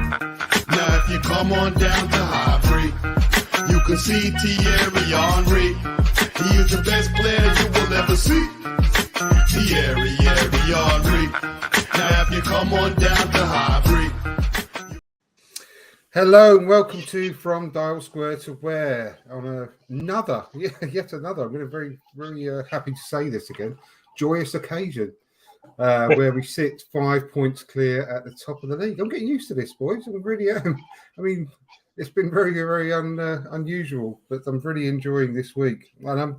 Now if you come on down to Highbury, you can see Thierry Henry. He is the best player you will ever see. Thierry Henry. Now if you come on down to Highbury. Hello and welcome to From Dial Square to Where on yet another. I'm very happy to say this again. Joyous occasion where we sit 5 points clear at the top of the league. I'm getting used to this, boys. I really am. I mean, it's been very unusual, but I'm really enjoying this week. And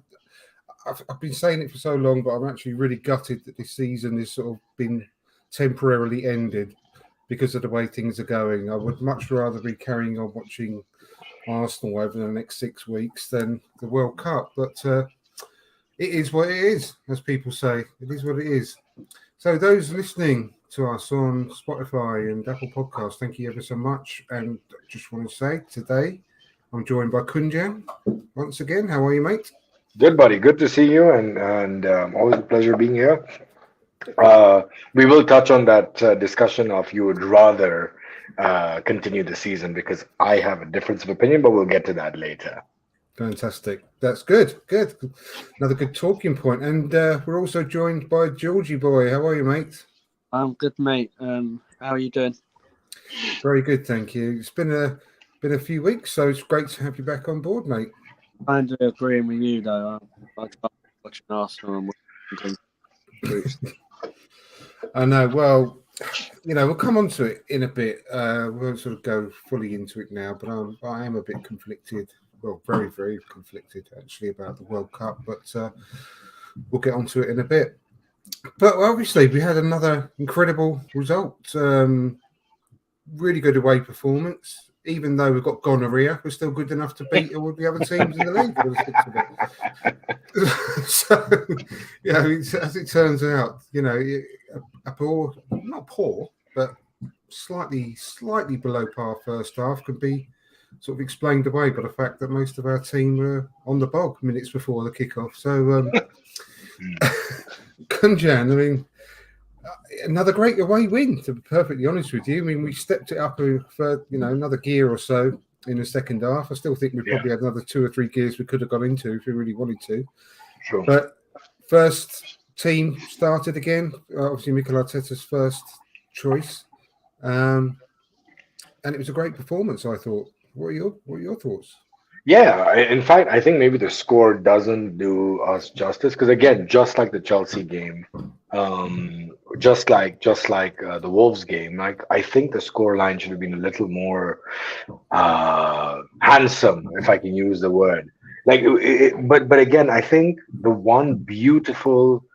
I've been saying it for so long, but I'm actually really gutted that this season has sort of been temporarily ended because of the way things are going. I would much rather be carrying on watching Arsenal over the next 6 weeks than the World Cup. But it is what it is, as people say. It is what it is. So those listening to us on Spotify and Apple Podcasts, thank you ever so much. And I just want to say today, I'm joined by Kunjan once again. How are you, mate? Good, buddy. Good to see you, and always a pleasure being here. We will touch on that discussion of you would rather continue the season because I have a difference of opinion, but we'll get to that later. Fantastic. That's good. Good. Another good talking point. And we're also joined by Georgie Boy. How are you, mate? I'm good, mate. How are you doing? Very good, thank you. It's been a few weeks, so it's great to have you back on board, mate. I'm agreeing with you, though. I love watching Arsenal and I know. Well, we'll come on to it in a bit. We won't sort of go fully into it now, but I am a bit conflicted. Well, very, very conflicted, actually, about the World Cup. But we'll get onto it in a bit. But obviously, we had another incredible result. Really good away performance. Even though we've got gonorrhea, we're still good enough to beat all the other teams in the league. So, as it turns out, a poor, not poor, but slightly below par first half can be sort of explained away by the fact that most of our team were on the bog minutes before the kickoff. So, Kunjan, I mean, another great away win, to be perfectly honest with you. I mean, we stepped it up for another gear or so in the second half. I still think we probably had another 2 or 3 gears we could have gone into if we really wanted to. Sure. But first team started again. Obviously, Mikel Arteta's first choice, and it was a great performance, I thought. What are your thoughts? Yeah, in fact, I think maybe the score doesn't do us justice because, again, just like the Chelsea game, just like the Wolves game, like I think the score line should have been a little more handsome, if I can use the word. But again, I think the one beautiful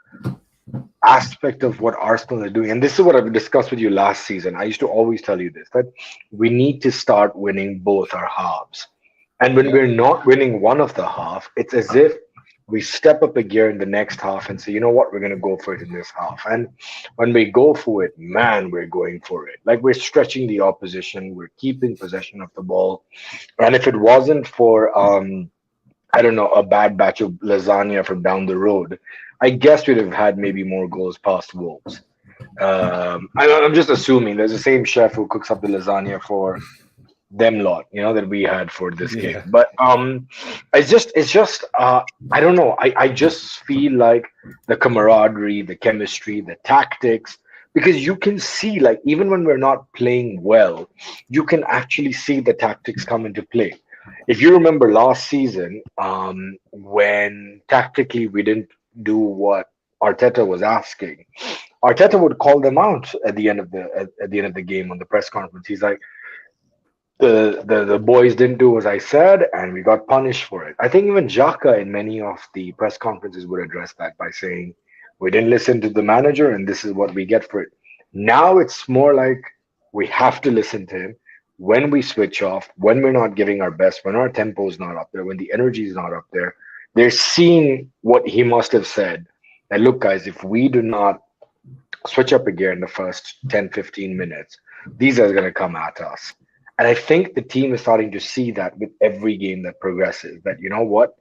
aspect of what Arsenal are doing, and this is what I've discussed with you last season. I used to always tell you this, that we need to start winning both our halves. And when we're not winning one of the half, it's as if we step up a gear in the next half and say, you know what, we're going to go for it in this half. And when we go for it, man, we're going for it. Like we're stretching the opposition. We're keeping possession of the ball. And if it wasn't for, a bad batch of lasagna from down the road, I guess we'd have had maybe more goals past Wolves. I'm just assuming there's the same chef who cooks up the lasagna for them lot, that we had for this game. But it's just I don't know. I just feel like the camaraderie, the chemistry, the tactics, because you can see, like, even when we're not playing well, you can actually see the tactics come into play. If you remember last season, when tactically we didn't do what Arteta was asking, Arteta would call them out at the end of the game on the press conference. He's like, the boys didn't do as I said, and we got punished for it. I think even Xhaka in many of the press conferences would address that by saying, we didn't listen to the manager, and this is what we get for it. Now it's more like we have to listen to him when we switch off, when we're not giving our best, when our tempo is not up there, when the energy is not up there. They're seeing what he must have said. And look, guys, if we do not switch up a gear in the first 10, 15 minutes, these are going to come at us. And I think the team is starting to see that with every game that progresses, that, you know what,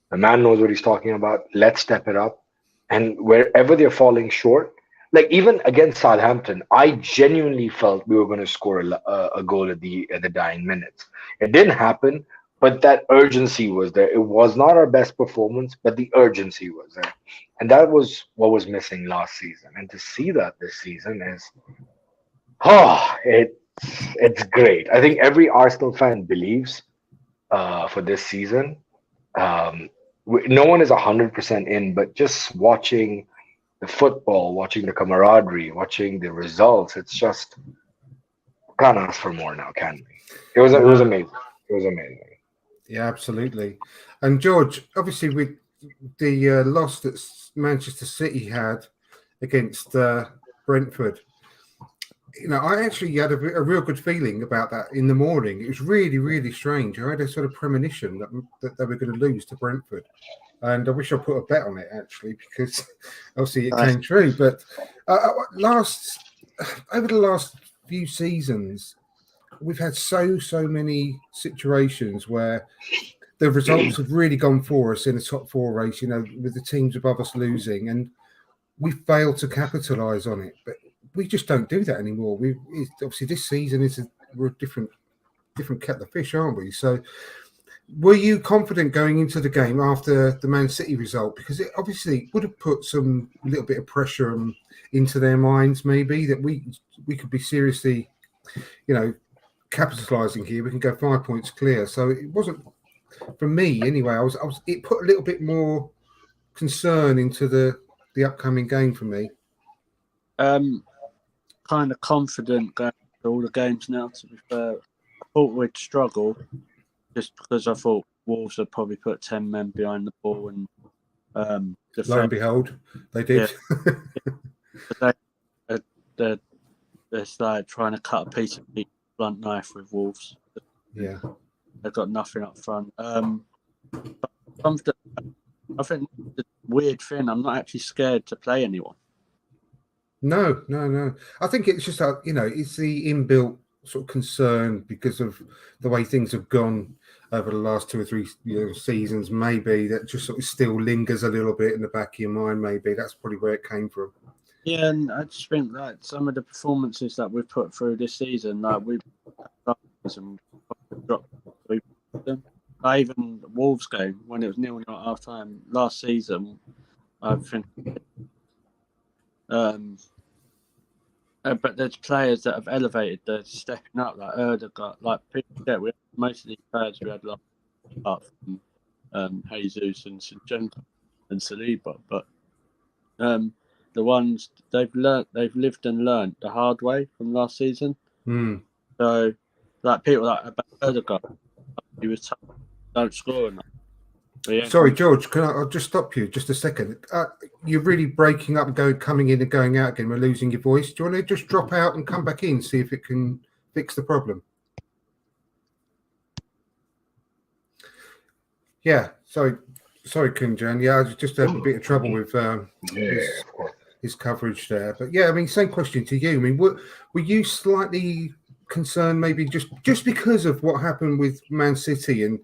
the man knows what he's talking about. Let's step it up. And wherever they're falling short, like even against Southampton, I genuinely felt we were going to score a goal at the dying minutes. It didn't happen, but that urgency was there. It was not our best performance, but the urgency was there, and that was what was missing last season. And to see that this season is, it's great. I think every Arsenal fan believes for this season. No one is 100% in, but just watching the football, watching the camaraderie, watching the results, it's just can't ask for more now, can we? It was amazing. It was amazing. Yeah, absolutely. And George, obviously, with the loss that Manchester City had against Brentford, I actually had a real good feeling about that in the morning. It was really, really strange. I had a sort of premonition that they were going to lose to Brentford. And I wish I put a bet on it, actually, because obviously it came true. But over the last few seasons, we've had so many situations where the results have really gone for us in the top four race, with the teams above us losing. And we failed to capitalise on it. But we just don't do that anymore. Obviously, this season we're a different kettle of fish, aren't we? So, were you confident going into the game after the Man City result? Because it obviously would have put some little bit of pressure into their minds, maybe that we could be seriously, capitalising here. We can go 5 points clear. So it wasn't, for me anyway. It put a little bit more concern into the upcoming game for me. Kind of confident going to all the games now. To be fair, I thought we'd struggle. Just because I thought Wolves would probably put 10 men behind the ball and lo and behold, they did. Yeah. It's like trying to cut a piece of meat blunt knife with Wolves. Yeah, they've got nothing up front. I think the weird thing, I'm not actually scared to play anyone. No. I think it's just it's the inbuilt sort of concern because of the way things have gone over the last 2 or 3 seasons. Maybe that just sort of still lingers a little bit in the back of your mind. Maybe that's probably where it came from. Yeah, and I just think that some of the performances that we've put through this season, like we've dropped them. Even the Wolves game when it was 0-0 at half time last season, I think. But there's players that have elevated, they're stepping up, like Ødegaard, like people get with most of these players we had apart from Jesus and Zinchenko and Saliba, but the ones they've lived and learned the hard way from last season. So like people like Ødegaard, he was tough, don't score enough. Yeah. Sorry, George, I'll just stop you just a second. You're really breaking up and coming in and going out again. We're losing your voice. Do you want to just drop out and come back in, see if it can fix the problem? Yeah, sorry, Kunjan. Yeah, I just had a bit of trouble with his coverage there. But yeah, I mean, same question to you. I mean, were you slightly concerned maybe just because of what happened with Man City and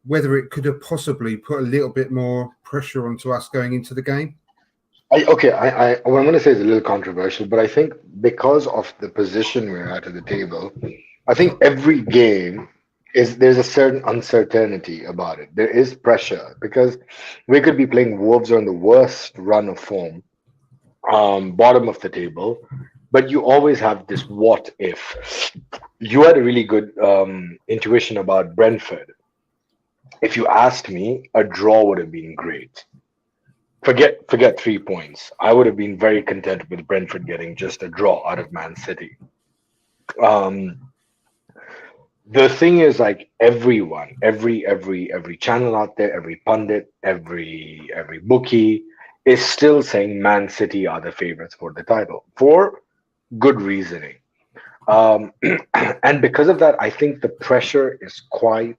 whether it could have possibly put a little bit more pressure onto us going into the game? What I'm going to say is a little controversial, but I think because of the position we're at the table, I think every game there's a certain uncertainty about it. There is pressure because we could be playing Wolves on the worst run of form, bottom of the table, but you always have this what if. You had a really good intuition about Brentford. If you asked me, a draw would have been great. Forget 3 points. I would have been very content with Brentford getting just a draw out of Man City. The thing is, like everyone, every channel out there, every pundit, every bookie is still saying Man City are the favorites for the title for good reasoning. And because of that, I think the pressure is quite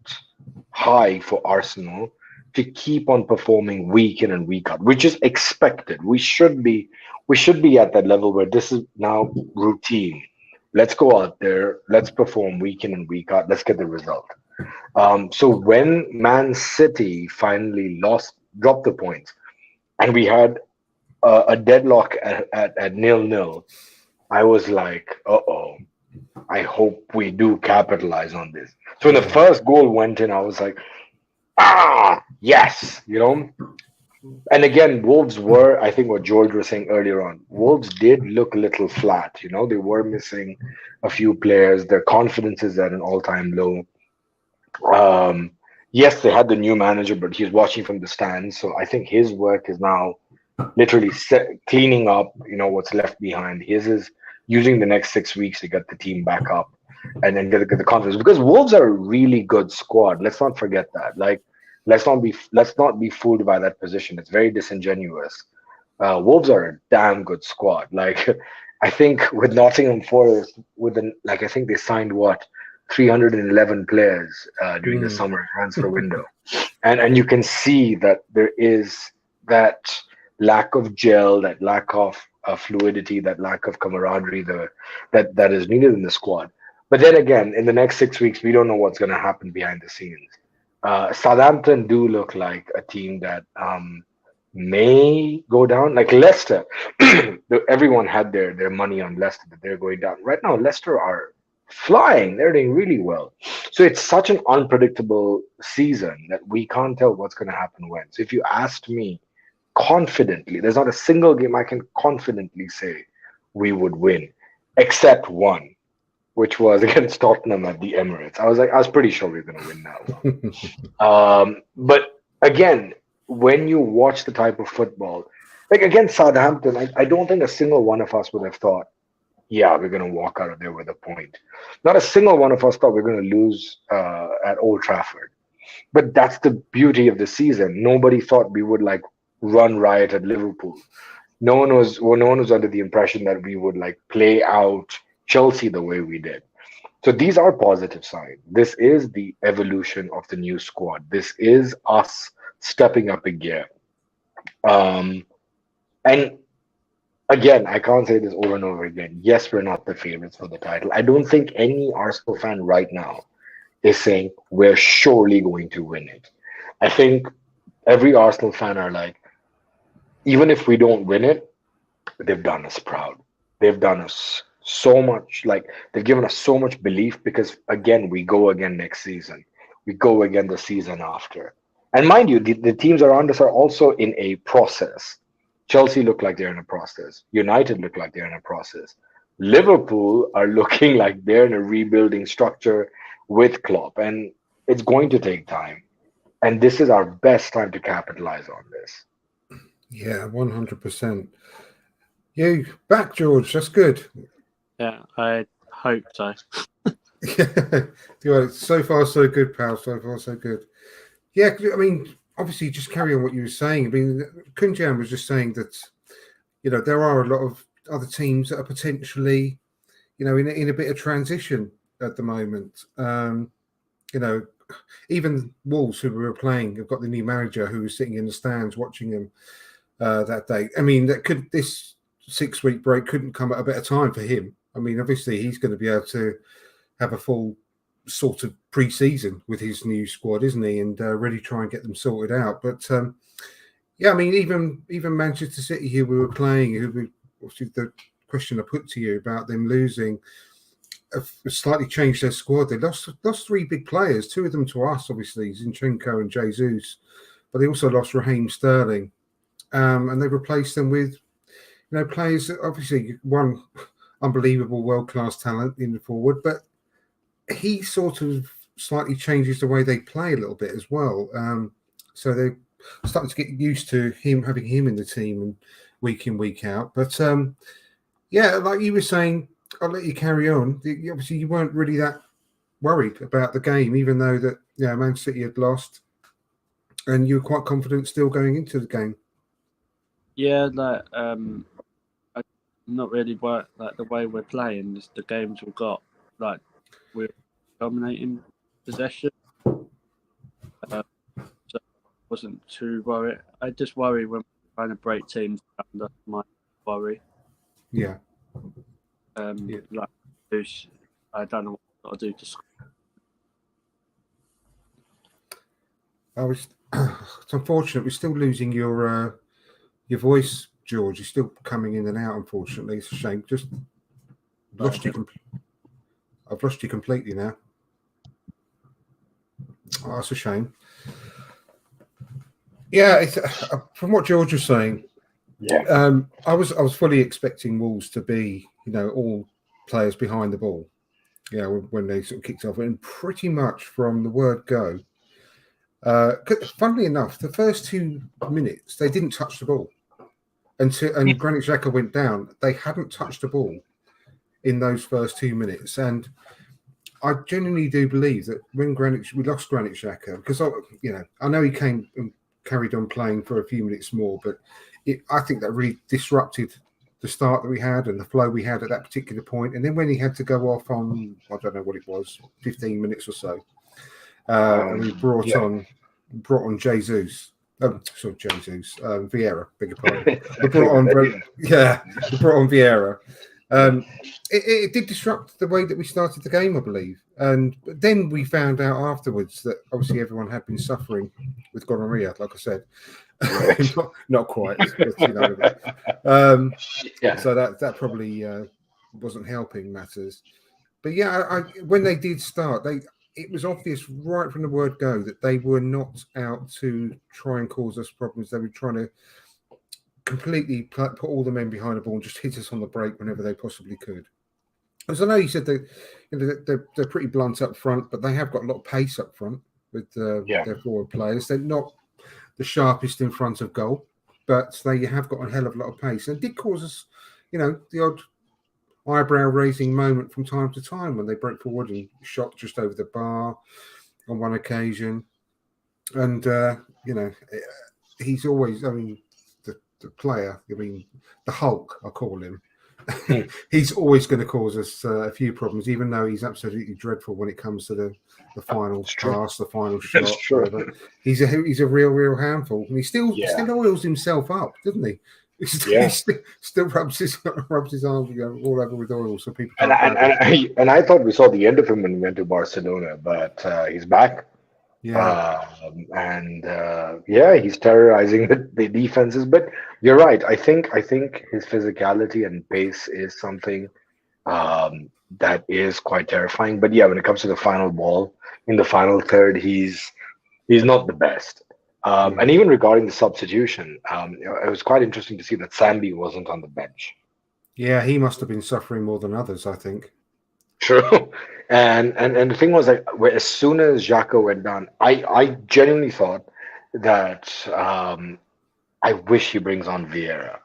high for Arsenal to keep on performing week in and week out, which is expected. We should be at that level where this is now routine. Let's go out there, let's perform week in and week out, let's get the result. So when Man City finally dropped the points, and we had a deadlock at 0-0, I was like, uh-oh, I hope we do capitalize on this. So when the first goal went in, I was like, yes, And again, Wolves were, I think what George was saying earlier on, Wolves did look a little flat. They were missing a few players. Their confidence is at an all-time low. Yes, they had the new manager, but he's watching from the stands. So I think his work is now literally cleaning up, what's left behind. His is using the next 6 weeks to get the team back up and then get the confidence. Because Wolves are a really good squad. Let's not forget that. Like, let's not be fooled by that position. It's very disingenuous. Wolves are a damn good squad. Like, I think with Nottingham Forest, I think they signed 311 players during the summer transfer window, and you can see that there is that lack of gel, that lack of fluidity, that lack of camaraderie that is needed in the squad. But then again, in the next 6 weeks, we don't know what's going to happen behind the scenes. Southampton do look like a team that may go down. Like Leicester, everyone had their money on Leicester that they're going down. Right now, Leicester are flying. They're doing really well. So it's such an unpredictable season that we can't tell what's going to happen when. So if you asked me confidently, there's not a single game I can confidently say we would win, except one, which was against Tottenham at the Emirates. I was pretty sure we were going to win that one. But again, when you watch the type of football, like against Southampton, I don't think a single one of us would have thought, yeah, we're going to walk out of there with a point. Not a single one of us thought we're going to lose at Old Trafford. But that's the beauty of the season. Nobody thought we would run riot at Liverpool. No one was under the impression that we would play out Chelsea the way we did. So these are positive signs. This is the evolution of the new squad. This is us stepping up a gear. And again, I can't say this over and over again. Yes, we're not the favorites for the title. I don't think any Arsenal fan right now is saying we're surely going to win it. I think every Arsenal fan are like, even if we don't win it, they've done us proud. They've done us so much, they've given us so much belief because, again, we go again next season. We go again the season after. And mind you, the teams around us are also in a process. Chelsea look like they're in a process. United look like they're in a process. Liverpool are looking like they're in a rebuilding structure with Klopp. And it's going to take time. And this is our best time to capitalize on this. Yeah, 100%. You back, George. That's good. Yeah, I hope so. Yeah, so far so good, pal. So far so good. Yeah, I mean, obviously, just carry on what you were saying. I mean, Kunjan was just saying that, there are a lot of other teams that are potentially, in a bit of transition at the moment. Even Wolves, who we were playing, have got the new manager who was sitting in the stands watching them that day. I mean, this 6-week break couldn't come at a better time for him. I mean, obviously, he's going to be able to have a full sort of pre-season with his new squad, isn't he? And really try and get them sorted out. But yeah, I mean, even Manchester City, who we were playing, obviously the question I put to you about them losing, have slightly changed their squad. They lost 3 big players, 2 of them to us, obviously, Zinchenko and Jesus, but they also lost Raheem Sterling, and they replaced them with players that obviously one unbelievable world-class talent in the forward, but he sort of slightly changes the way they play a little bit as well. So they're starting to get used to having him in the team and week in, week out. But yeah, like you were saying, I'll let you carry on. Obviously, you weren't really that worried about the game, even though that Man City had lost, and you were quite confident still going into the game. Yeah, I'm not really the way we're playing. Just the games we've got, we're dominating possession. So I wasn't too worried. I just worry when we're trying to break teams down. That's my worry. Yeah. I don't know what I've got to do to score. It's unfortunate we're still losing your voice, George. He's still coming in and out. Unfortunately, it's a shame. Just lost you. I've lost you completely now. Oh, that's a shame. Yeah, it's, from what George was saying, I was fully expecting Wolves to be, all players behind the ball. When they sort of kicked off, and pretty much from the word go. Funnily enough, the first 2 minutes they didn't touch the ball, and Granit Xhaka went down. They hadn't touched the ball in those first 2 minutes, and I genuinely do believe that when we lost Granit Xhaka, because I know he came and carried on playing for a few minutes more, but I think that really disrupted the start that we had and the flow we had at that particular point. And then when he had to go off on, I don't know what it was, 15 minutes or so, and we brought on Jesus. Vieira, beg your pardon. We brought on Vieira. It did disrupt the way that we started the game, I believe. And then we found out afterwards that obviously everyone had been suffering with gonorrhea, like I said. not quite, but so that probably wasn't helping matters. But when they did start, it was obvious right from the word go that they were not out to try and cause us problems. They were trying to completely put all the men behind the ball and just hit us on the break whenever they possibly could. As I know you said that they're pretty blunt up front, but they have got a lot of pace up front with their forward players. They're not the sharpest in front of goal, but they have got a hell of a lot of pace. And it did cause us, the odd eyebrow-raising moment from time to time when they broke forward and shot just over the bar on one occasion. And, he's always, the player, the Hulk, I call him. He's always going to cause us a few problems, even though he's absolutely dreadful when it comes to the final pass, the final shot. He's a real handful, and he still oils himself up, doesn't he? He still rubs his arm all over with oil, so people. And I thought we saw the end of him when he went to Barcelona, but he's back. He's terrorizing the defenses. But you're right. I think his physicality and pace is something that is quite terrifying. But when it comes to the final ball in the final third, he's not the best. And even regarding the substitution, it was quite interesting to see that Sambi wasn't on the bench. Yeah, he must have been suffering more than others, I think. True. And the thing was that as soon as Xhaka went down, I genuinely thought that I wish he brings on Vieira.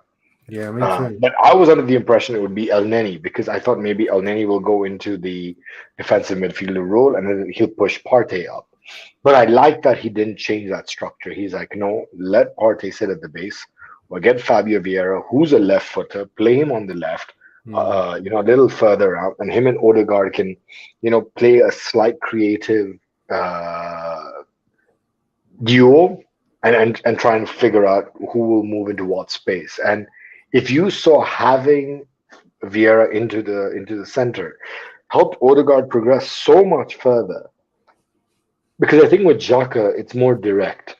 Yeah, me too. But I was under the impression it would be El Neni, because I thought maybe El Neni will go into the defensive midfielder role and then he'll push Partey up. But I like that he didn't change that structure. He's like, no, let Partey sit at the base. We'll get Fabio Vieira, who's a left footer, play him on the left. A little further out, and him and Ødegaard can, play a slight creative duo and try and figure out who will move into what space. And if you saw having Vieira into the center helped Ødegaard progress so much further, because I think with Xhaka it's more direct.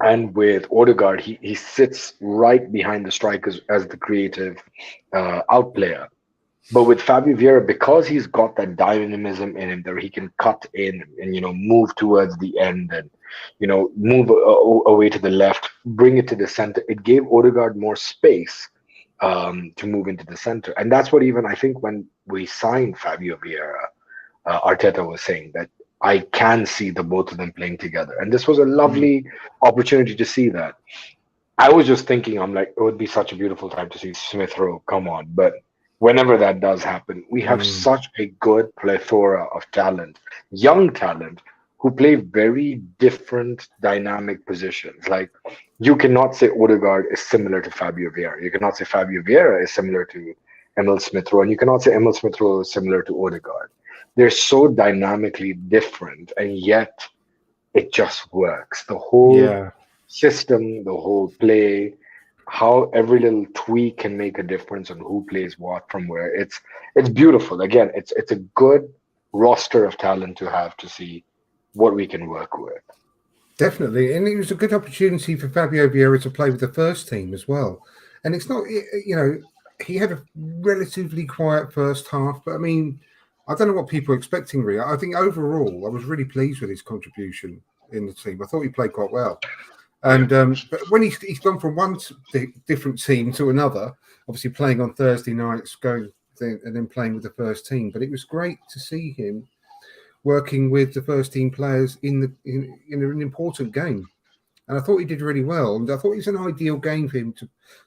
And with Ødegaard, he sits right behind the strikers as the creative out player. But with Fabio Vieira, because he's got that dynamism in him, that he can cut in and move towards the end and move away to the left, bring it to the center. It gave Ødegaard more space to move into the center, and that's what even I think when we signed Fabio Vieira, Arteta was saying that I can see the both of them playing together. And this was a lovely opportunity to see that. I was just thinking, I'm like, it would be such a beautiful time to see Smith Rowe come on. But whenever that does happen, we have such a good plethora of talent, young talent, who play very different dynamic positions. Like, you cannot say Ødegaard is similar to Fabio Vieira. You cannot say Fabio Vieira is similar to Emil Smith Rowe. And you cannot say Emil Smith Rowe is similar to Ødegaard. They're so dynamically different, and yet it just works. The whole system, the whole play, how every little tweak can make a difference on who plays what from where. It's beautiful. Again, it's a good roster of talent to have to see what we can work with. Definitely, and it was a good opportunity for Fabio Vieira to play with the first team as well. And it's not, he had a relatively quiet first half, but I mean, I don't know what people are expecting, really. I think overall, I was really pleased with his contribution in the team. I thought he played quite well. And but when he's gone from one different team to another, obviously playing on Thursday nights, and then playing with the first team. But it was great to see him working with the first team players in an important game. And I thought he did really well. And I thought it was an ideal game for him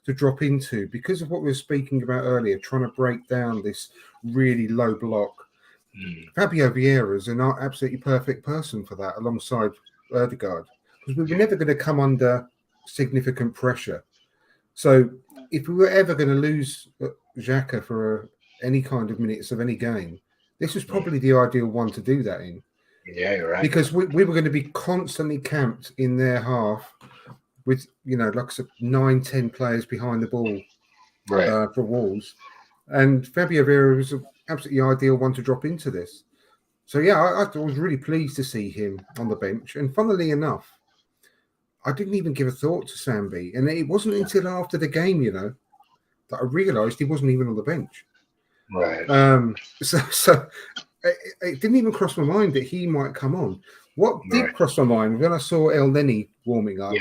to drop into because of what we were speaking about earlier, trying to break down this really low block. Fabio Vieira is an absolutely perfect person for that, alongside Ødegaard, because we were never going to come under significant pressure. So if we were ever going to lose Xhaka for any kind of minutes of any game, this was probably the ideal one to do that in. Yeah, you're right. Because we were going to be constantly camped in their half with, like I said, 9-10 players behind the ball for Wolves. And Fabio Vieira was an absolutely ideal one to drop into this. So, yeah, I was really pleased to see him on the bench. And funnily enough, I didn't even give a thought to Sambi. And it wasn't until after the game, that I realised he wasn't even on the bench. Right. So it didn't even cross my mind that he might come on. What did cross my mind when I saw El Neni warming up?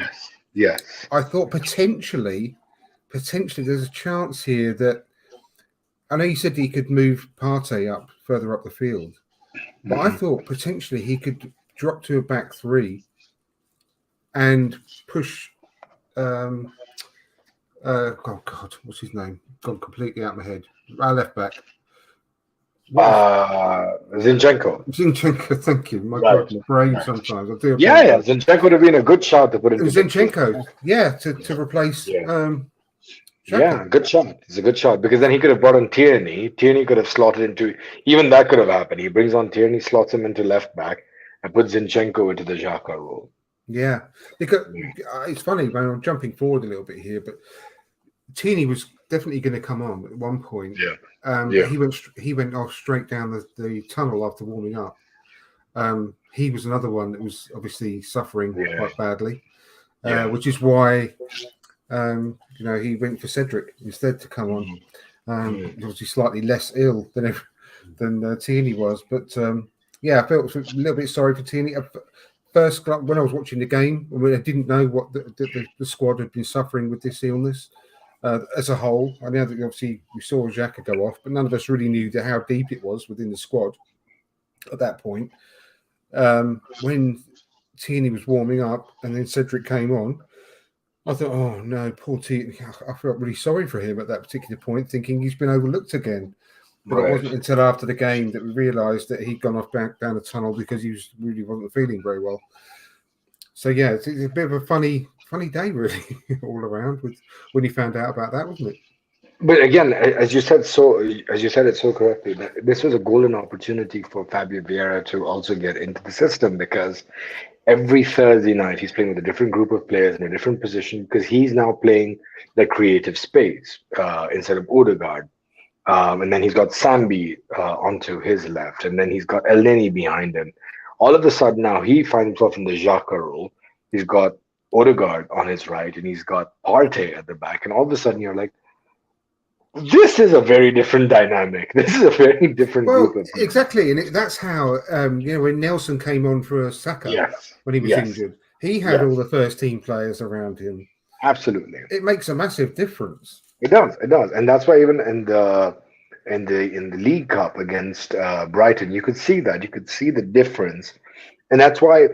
Yes. I thought potentially there's a chance here that I know you said he could move Partey up further up the field, but I thought potentially he could drop to a back three and push. Oh God, what's his name? Gone completely out of my head. Our left back. Zinchenko. Thank you. My God, my brain sometimes. I do. Yeah. Zinchenko would have been a good shot to put in. Zinchenko, to replace. Yeah, good shot. It's a good shot because then he could have brought on Tierney. Tierney could have slotted into. Even that could have happened. He brings on Tierney, slots him into left back, and puts Zinchenko into the Xhaka role. Yeah, because it's funny, man. I'm jumping forward a little bit here, but Tierney was definitely going to come on at one point. He went off straight down the tunnel after warming up. He was another one that was obviously suffering quite badly, which is why he went for Cedric instead to come on. Obviously slightly less ill than Tierney was, but I felt a little bit sorry for Tierney. First, when I was watching the game, I didn't know what the squad had been suffering with this illness. As a whole, I know that obviously we saw Xhaka go off, but none of us really knew how deep it was within the squad at that point. When Tierney was warming up and then Cedric came on, I thought, oh no, poor Tierney. I felt really sorry for him at that particular point, thinking he's been overlooked again. But it wasn't until after the game that we realised that he'd gone off back down the tunnel because he really wasn't feeling very well. So yeah, it's a bit of a funny day, really, all around. When he found out about that, wasn't it? But again, as you said it so correctly, that this was a golden opportunity for Fabio Vieira to also get into the system because every Thursday night he's playing with a different group of players in a different position because he's now playing the creative space instead of Ødegaard. And then he's got Sambi onto his left, and then he's got El Neni behind him. All of a sudden now he finds himself in the Xhaka role. He's got Ødegaard on his right, and he's got Partey at the back. And all of a sudden you're like, this is a very different dynamic. This is a very different group of people. Exactly. And that's how, when Nelson came on for Saka when he was injured, he had all the first team players around him. Absolutely. It makes a massive difference. It does. And that's why even in the League Cup against Brighton, you could see that. You could see the difference. And that's why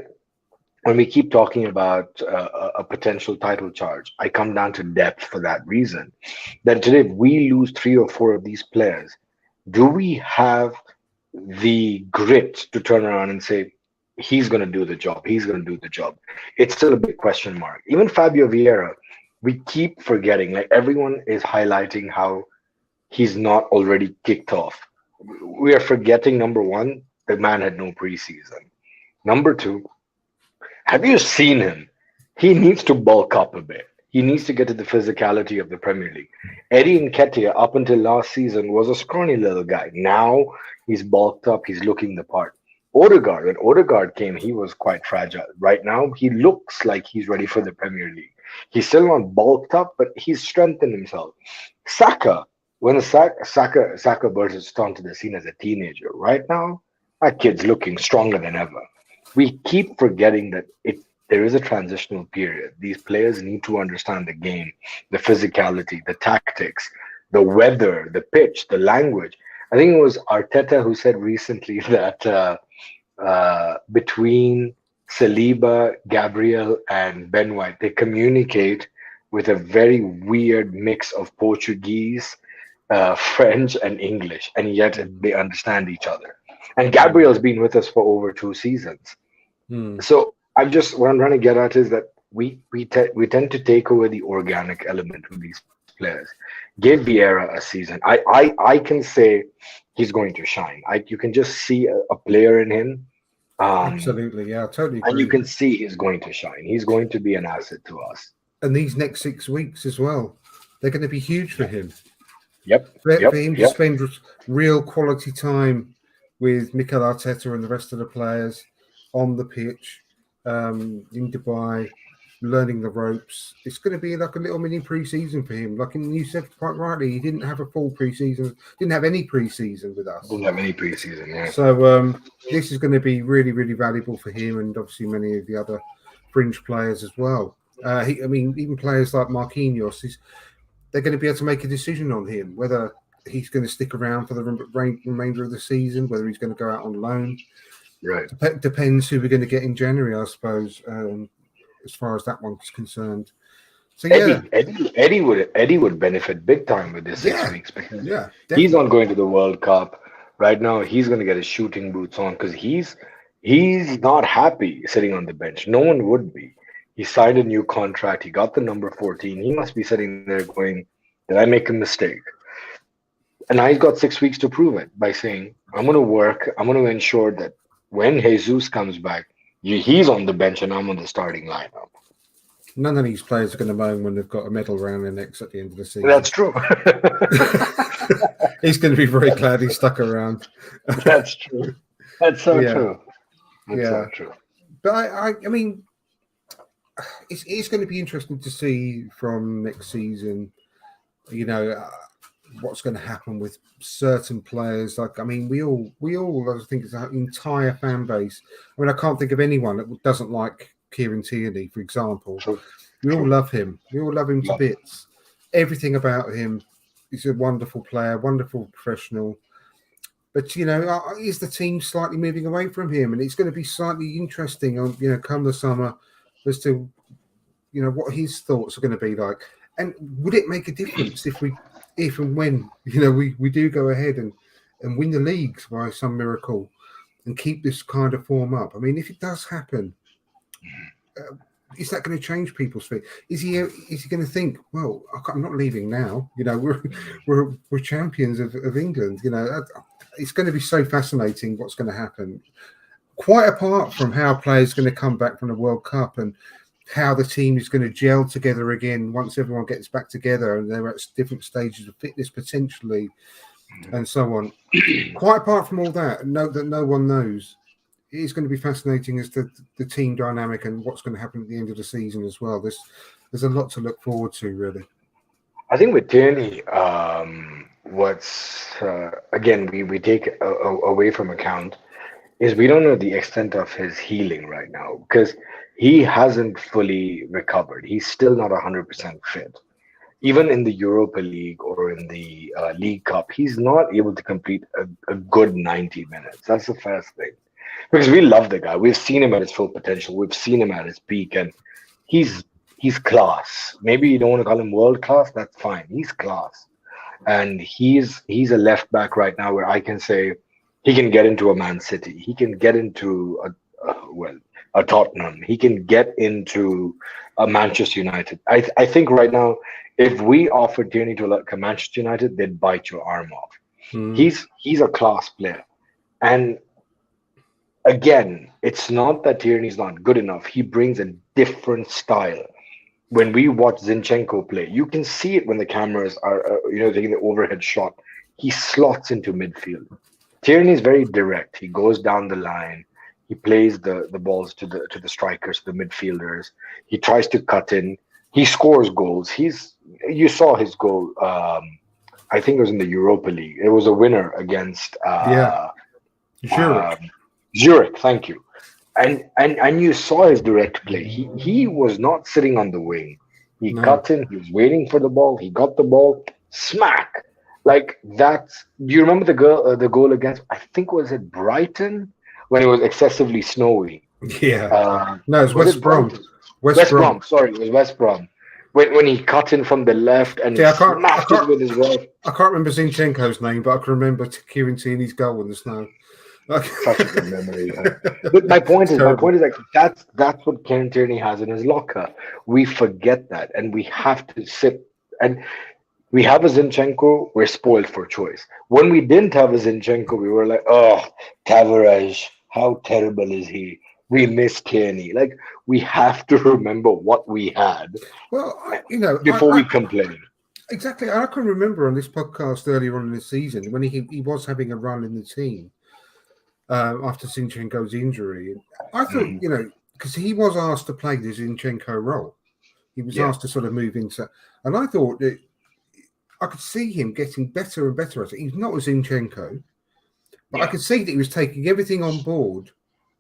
when we keep talking about a potential title charge, I come down to depth for that reason. That today, if we lose 3 or 4 of these players, do we have the grit to turn around and say, he's going to do the job, he's going to do the job? It's still a big question mark. Even Fabio Vieira, we keep forgetting, like everyone is highlighting how he's not already kicked off. We are forgetting, number one, the man had no preseason. Number two, have you seen him? He needs to bulk up a bit. He needs to get to the physicality of the Premier League. Eddie Nketiah, up until last season, was a scrawny little guy. Now he's bulked up. He's looking the part. Ødegaard, when Ødegaard came, he was quite fragile. Right now, he looks like he's ready for the Premier League. He's still not bulked up, but he's strengthened himself. Saka, when Saka burst onto the scene as a teenager, right now, that kid's looking stronger than ever. We keep forgetting that there is a transitional period. These players need to understand the game, the physicality, the tactics, the weather, the pitch, the language. I think it was Arteta who said recently that between Saliba, Gabriel, and Ben White, they communicate with a very weird mix of Portuguese, French, and English, and yet they understand each other. And Gabriel's been with us for over 2 seasons. So what I'm trying to get at is that we tend to take away the organic element with these players. Give Vieira a season. I can say he's going to shine. You can just see a player in him. Absolutely, yeah, I totally agree. And you can see he's going to shine. He's going to be an asset to us. And these next 6 weeks as well, they're going to be huge for him. For him to spend real quality time with Mikel Arteta and the rest of the players on the pitch, in Dubai, learning the ropes. It's going to be like a little mini pre-season for him. Like you said quite rightly, he didn't have a full pre-season, didn't have any pre-season with us. Didn't have any pre-season, yeah. So this is going to be really, really valuable for him and obviously many of the other fringe players as well. Even players like Marquinhos, they're going to be able to make a decision on him, whether he's going to stick around for the remainder of the season, whether he's going to go out on loan. Right. Depends who we're going to get in January, I suppose, as far as that one's concerned. So Eddie would benefit big time with this 6 weeks because he's not going to the World Cup right now. He's going to get his shooting boots on because he's not happy sitting on the bench. No one would be. He signed a new contract. He got the number 14. He must be sitting there going, "Did I make a mistake?" And now he's got 6 weeks to prove it by saying, "I'm going to work. I'm going to ensure that when Jesus comes back, he's on the bench and I'm on the starting lineup." None of these players are going to moan when they've got a medal around their necks at the end of the season. That's true. He's going to be very glad he stuck around. That's true. That's so true. That's so true. But I mean, it's going to be interesting to see from next season, what's going to happen with certain players. Like, I mean, we all, I think it's our entire fan base. I mean, I can't think of anyone that doesn't like Kieran Tierney, for example. We all love him. We all love him to bits. Everything about him. He's a wonderful player, wonderful professional. But, is the team slightly moving away from him? And it's going to be slightly interesting on, come the summer as to, what his thoughts are going to be like. And would it make a difference if and when, we do go ahead and win the leagues by some miracle and keep this kind of form up? I mean, if it does happen, is that going to change people's feet? Is he going to think, well, I'm not leaving now? We're champions of England. It's going to be so fascinating what's going to happen. Quite apart from how players are going to come back from the World Cup and how the team is going to gel together again once everyone gets back together and they're at different stages of fitness potentially and so on. Quite apart from all that no one knows, it's going to be fascinating as to the team dynamic and what's going to happen at the end of the season as well. There's a lot to look forward to, really. I think with Tierney, again, we take away from account is we don't know the extent of his healing right now because he hasn't fully recovered. He's still not 100% fit. Even in the Europa League or in the League Cup, he's not able to complete a good 90 minutes. That's the first thing. Because we love the guy. We've seen him at his full potential. We've seen him at his peak. And he's class. Maybe you don't want to call him world class. That's fine. He's class. And he's a left back right now where I can say he can get into a Man City. He can get into a Tottenham. He can get into a Manchester United. I think right now, if we offered Tierney to like a Manchester United, they'd bite your arm off. He's a class player. And again, it's not that Tierney's not good enough. He brings a different style. When we watch Zinchenko play, you can see it when the cameras are, taking the overhead shot. He slots into midfield. Tierney's very direct. He goes down the line. He plays the balls to the strikers, the midfielders. He tries to cut in. He scores goals. You saw his goal. I think it was in the Europa League. It was a winner against Zurich. Zurich. Thank you. And you saw his direct play. He was not sitting on the wing. He cut in. He was waiting for the ball. He got the ball. Smack. Like that. Do you remember the goal against? I think was it Brighton when it was excessively snowy. Yeah. No, it's West Brom. West Brom. Sorry, it was West Brom. When he cut in from the left and smashed it with his right. I can't remember Zinchenko's name, but I can remember Kieran Tierney's goal in the snow. Such a good memory. But my point is like that's what Kieran Tierney has in his locker. We forget that, and we have to sit and we have a Zinchenko. We're spoiled for choice. When we didn't have a Zinchenko, we were like, oh, Tavares, how terrible is he? We miss Tierney. Like we have to remember what we had. Well, before we complain. Exactly. I can remember on this podcast earlier on in the season when he was having a run in the team. After Zinchenko's injury, I thought, because he was asked to play the Zinchenko role, he was asked to sort of move into, and I thought that I could see him getting better and better at it. He's not a Zinchenko, but I could see that he was taking everything on board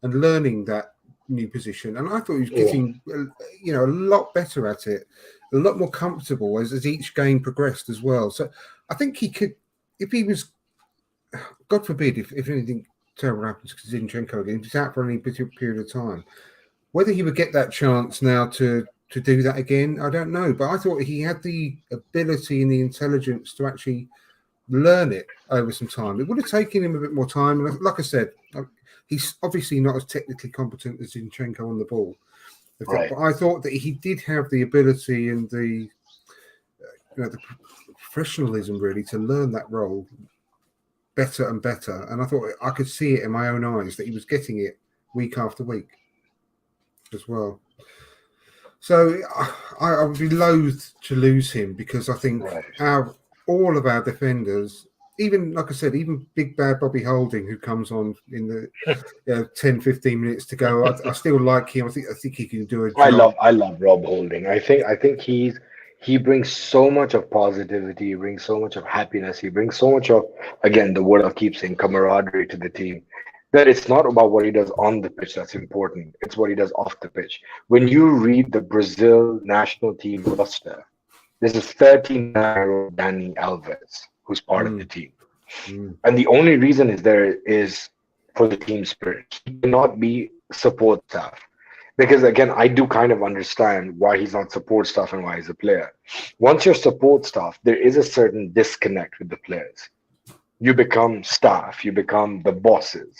and learning that new position, and I thought he was getting, a lot better at it, a lot more comfortable as each game progressed as well. So I think he could, if he was, God forbid, if anything terrible happens to Zinchenko again, if he's out for any period of time, whether he would get that chance now to do that again, I don't know. But I thought he had the ability and the intelligence to actually learn it over some time. It would have taken him a bit more time. And like I said, he's obviously not as technically competent as Zinchenko on the ball. Right. But I thought that he did have the ability and the professionalism really to learn that role better and better, and I thought I could see it in my own eyes that he was getting it week after week as well. So I would be loath to lose him because I think all of our defenders, even like I said, even big bad Bobby Holding, who comes on in the 10, 15 minutes to go, I still like him. I think he can do a job. I love Rob Holding. I think he brings so much of positivity, he brings so much of happiness, he brings so much of, again, the word I keep saying, camaraderie to the team, that it's not about what he does on the pitch that's important, it's what he does off the pitch. When you read the Brazil national team roster, there's a 13-year-old Dani Alves who's part of the team. And the only reason is for the team spirit. He cannot be support staff. Because again, I do kind of understand why he's not support staff and why he's a player. Once you're support staff, there is a certain disconnect with the players. You become staff, you become the bosses.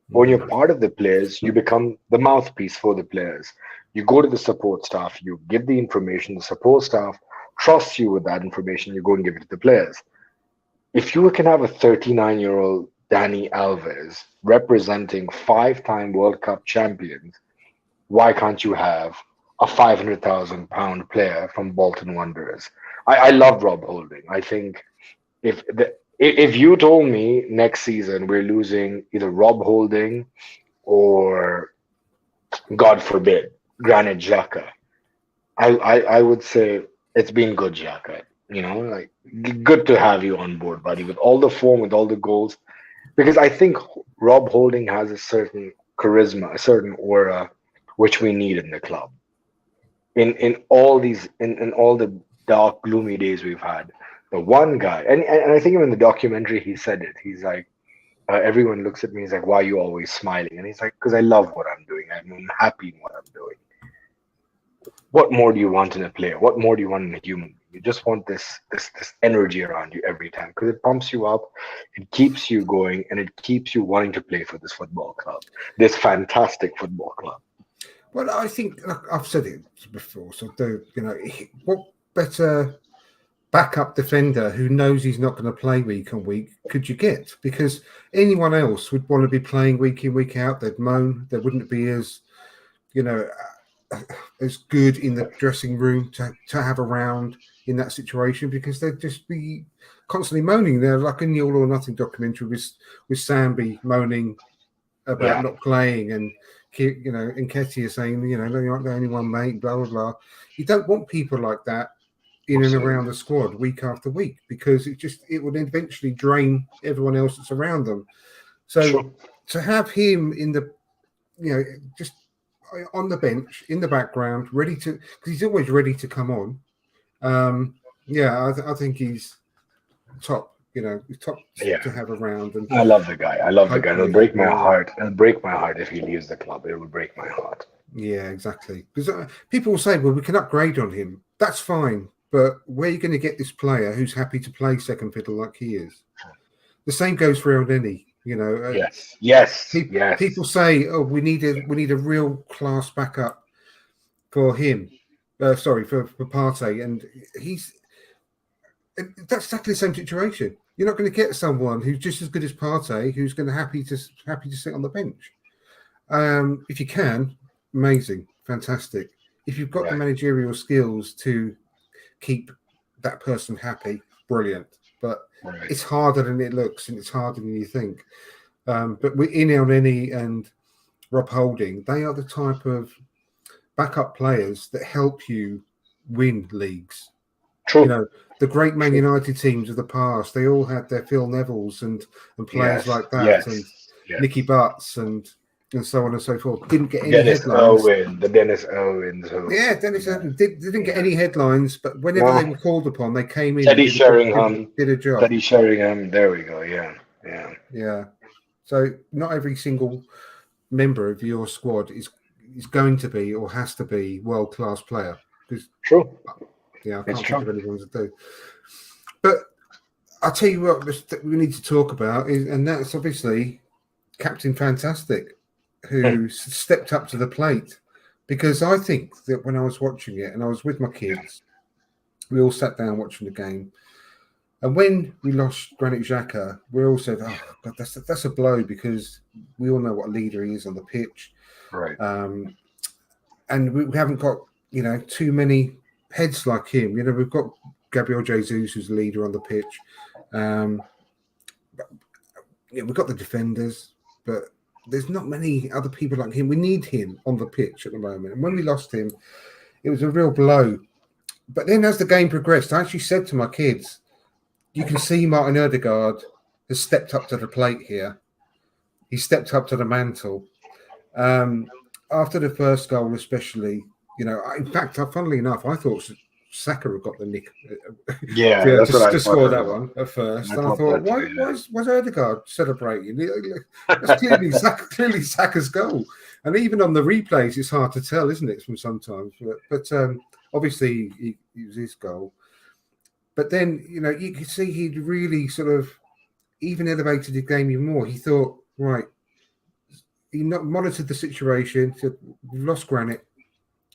When you're part of the players, you become the mouthpiece for the players. You go to the support staff, you give the information, the support staff trusts you with that information, you go and give it to the players. If you can have a 39-year-old Dani Alves representing 5-time World Cup champions, why can't you have a £500,000 player from Bolton Wanderers? I love Rob Holding. I think if you told me next season we're losing either Rob Holding or, God forbid, Granit Xhaka, I would say it's been good, Xhaka. Like good to have you on board, buddy, with all the form, with all the goals, because I think Rob Holding has a certain charisma, a certain aura, which we need in the club. In all the dark, gloomy days we've had, the one guy, and I think even in the documentary he said it. He's like, everyone looks at me. He's like, "Why are you always smiling?" And he's like, "Because I love what I'm doing. I'm happy in what I'm doing." What more do you want in a player? What more do you want in a human? You just want this energy around you every time, because it pumps you up, it keeps you going, and it keeps you wanting to play for this football club, this fantastic football club. Well, I think I've said it before. So, what better backup defender who knows he's not going to play week on week could you get? Because anyone else would want to be playing week in, week out. They'd moan. They wouldn't be as good in the dressing room to have around in that situation, because they'd just be constantly moaning. They're like in the All or Nothing documentary with Sambi moaning about not playing, and Nketiah saying, you're not the only one, mate, blah blah blah. You don't want people like that in and around the squad week after week, because it would eventually drain everyone else that's around them. So to have him in the, just on the bench in the background, ready to, because he's always ready to come on. I think he's top. He's top to have around. And I love the guy. It'll break my heart. It'll break my heart if he leaves the club. It will break my heart. Yeah, exactly. Because people will say, well, we can upgrade on him. That's fine. But where are you going to get this player who's happy to play second fiddle like he is? The same goes for Elneny. Yes. People say, "Oh, we need a real class backup for him." For Partey, and that's exactly the same situation. You're not going to get someone who's just as good as Partey, who's going to happy to sit on the bench. If you can, amazing, fantastic. If you've got the managerial skills to keep that person happy, brilliant. But it's harder than it looks, and it's harder than you think. But with Elneny and Rob Holding, they are the type of backup players that help you win leagues. True. The great Man United teams of the past, they all had their Phil Nevilles and players like that, and Nicky Butts and so on and so forth. Didn't get any headlines. Dennis Owens. Dennis Owens. They didn't get any headlines, but whenever they were called upon, they came in. Teddy Sheringham did a job. Teddy Sheringham. There we go. Yeah. So not every single member of your squad is going to be or has to be world-class player. True. Yeah, I can't think of anyone to do. But I'll tell you what we need to talk about and that's obviously Captain Fantastic, who stepped up to the plate. Because I think that when I was watching it, and I was with my kids, we all sat down watching the game. And when we lost Granit Xhaka, we all said, "Oh God, that's a blow," because we all know what a leader he is on the pitch, right? And we haven't got too many heads like him. We've got Gabriel Jesus, who's the leader on the pitch. We've got the defenders, but there's not many other people like him. We need him on the pitch at the moment. And when we lost him, it was a real blow. But then as the game progressed, I actually said to my kids, you can see Martin Ødegaard has stepped up to the plate here. He stepped up to the mantle. After the first goal, especially, in fact, funnily enough, I thought Saka had got the nick. To score that one at first. And I thought, why is Ødegaard celebrating? That's clearly Saka's goal. And even on the replays, it's hard to tell, isn't it, from sometimes? But obviously, it was his goal. But then, you could see he'd really sort of even elevated the game even more. He thought, right, he monitored the situation, said, we've lost Granit.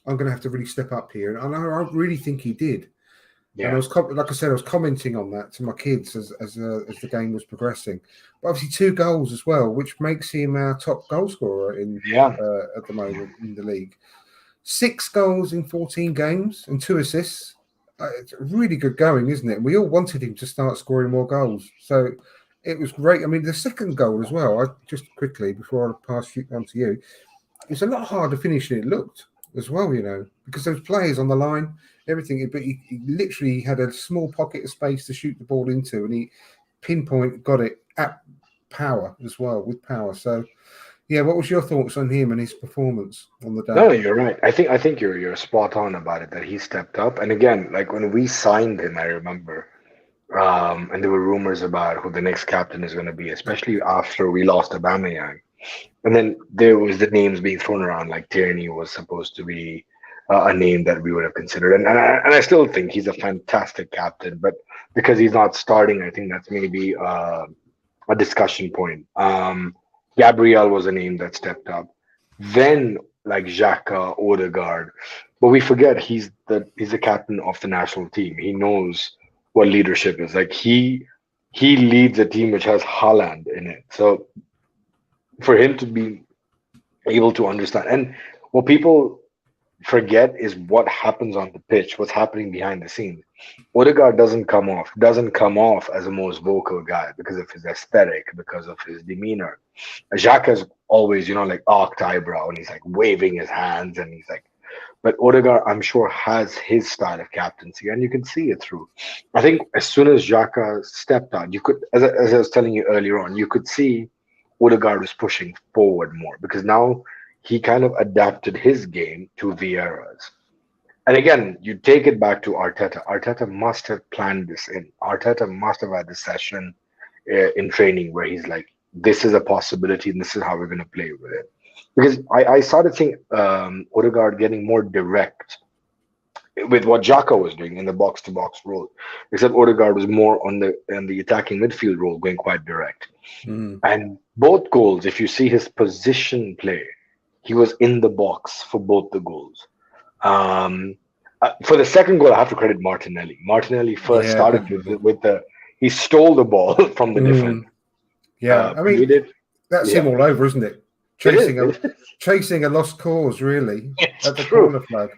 I'm going to have to really step up here. And I really think he did. Yeah. And I was, like I said, I was commenting on that to my kids as the game was progressing. But obviously 2 goals as well, which makes him our top goal scorer at the moment in the league. 6 goals in 14 games and 2 assists. It's really good going, isn't it? We all wanted him to start scoring more goals. So it was great. I mean, the second goal as well, just quickly, before I pass on to you, it's a lot harder finishing it looked as well, because there was players on the line, everything. But he literally had a small pocket of space to shoot the ball into, and he got it at power as well, with power. So, yeah, what was your thoughts on him and his performance on the day? No, you're right. I think you're spot on about it, that he stepped up. And again, like when we signed him, I remember, and there were rumors about who the next captain is going to be, especially after we lost Aubameyang. And then there was the names being thrown around, like Tierney was supposed to be a name that we would have considered. And I still think he's a fantastic captain, but because he's not starting, I think that's maybe a discussion point. Gabriel was a name that stepped up. Then like Xhaka, Ødegaard. But we forget he's the captain of the national team. He knows what leadership is. Like he leads a team which has Haaland in it. So for him to be able to understand, and what people forget is what happens on the pitch, what's happening behind the scenes. Ødegaard doesn't come off as the most vocal guy because of his aesthetic, because of his demeanor. Xhaka's always, like arched eyebrow and he's like waving his hands and he's like, but Ødegaard, I'm sure, has his style of captaincy and you can see it through. I think as soon as Xhaka stepped out, you could, as I was telling you earlier on, you could see Ødegaard was pushing forward more because now he kind of adapted his game to Vieira's. And again, you take it back to Arteta. Arteta must have planned this in. Arteta must have had the session in training where he's like, this is a possibility and this is how we're going to play with it. Because I started seeing Ødegaard getting more direct with what Xhaka was doing in the box-to-box role, except Ødegaard was more on the attacking midfield role, going quite direct. And both goals, if you see his position play, he was in the box for both the goals. For the second goal, I have to credit Martinelli. Martinelli first started with he stole the ball from the defender. Yeah, I mean, that's him all over, isn't it? Chasing a lost cause, really, at the corner flag.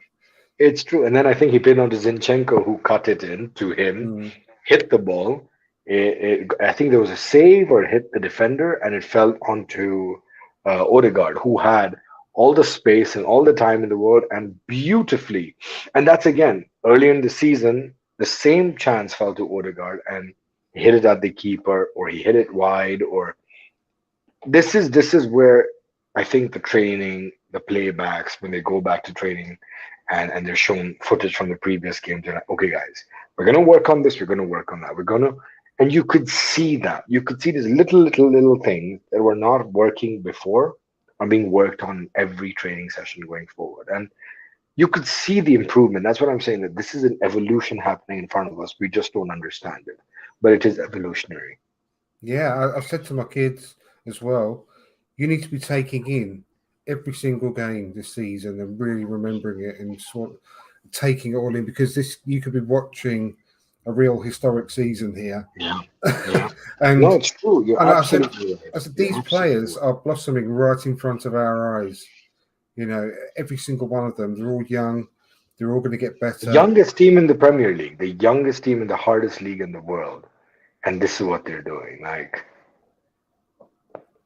It's true. And then I think he played on to Zinchenko, who cut it in to him, hit the ball. I think there was a save or it hit the defender, and it fell onto Ødegaard, who had all the space and all the time in the world and beautifully. And that's, again, early in the season, the same chance fell to Ødegaard and he hit it at the keeper or he hit it wide. Or this is where I think the training, the playbacks, when they go back to training and they're shown footage from the previous game, they're like, okay, guys, we're going to work on this. We're going to work on that. And you could see that. You could see these little things that were not working before are being worked on every training session going forward. And you could see the improvement. That's what I'm saying, that this is an evolution happening in front of us. We just don't understand it, but it is evolutionary. Yeah, I've said to my kids as well, you need to be taking in every single game this season and really remembering it and sort of taking it all in, because you could be watching a real historic season here. Yeah. And no, it's true. You're absolutely right. I said these players are blossoming right in front of our eyes. Every single one of them, they're all young. They're all going to get better. The youngest team in the Premier League, the youngest team in the hardest league in the world. And this is what they're doing. Like,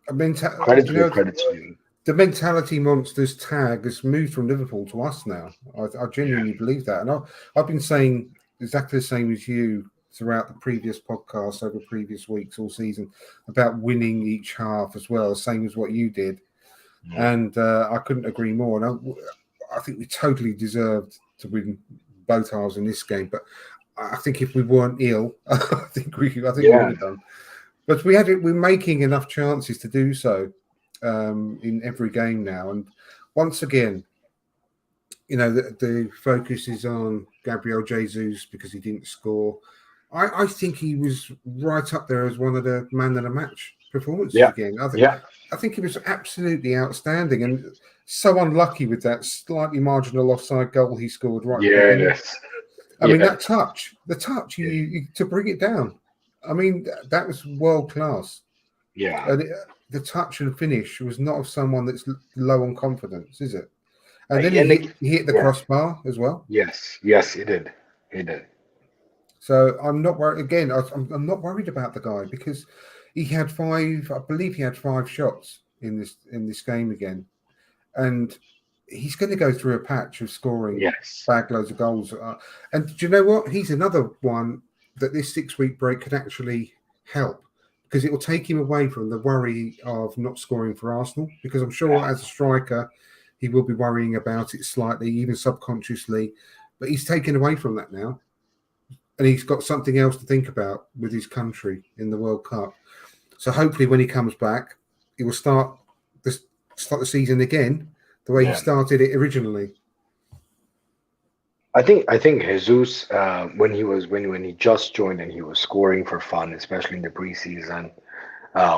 credit to you. The mentality monsters tag has moved from Liverpool to us now. I genuinely believe that. And I've been saying exactly the same as you throughout the previous podcasts over previous weeks all season about winning each half as well, same as what you did. And I couldn't agree more. And I think we totally deserved to win both halves in this game. But I think if we weren't ill, I think we would have done. But we're making enough chances to do so in every game now. And once again, the focus is on Gabriel Jesus because he didn't score. I think he was right up there as one of the man of the match performances again. I think he was absolutely outstanding and so unlucky with that slightly marginal offside goal he scored right. I mean, the touch you to bring it down. I mean, that was world class. Yeah. And the touch and finish was not of someone that's low on confidence, is it? And then he hit the crossbar as well. Yes, he did. So I'm not worried. Again, I'm not worried about the guy because he had 5 shots in this game again, and he's going to go through a patch of scoring bag loads of goals. And do you know what? He's another one that this 6-week break could actually help because it will take him away from the worry of not scoring for Arsenal. Because I'm sure as a striker, he will be worrying about it slightly, even subconsciously. But he's taken away from that now. And he's got something else to think about with his country in the World Cup. So hopefully when he comes back, he will start the season again the way he started it originally. I think Jesus, when he just joined and he was scoring for fun, especially in the preseason,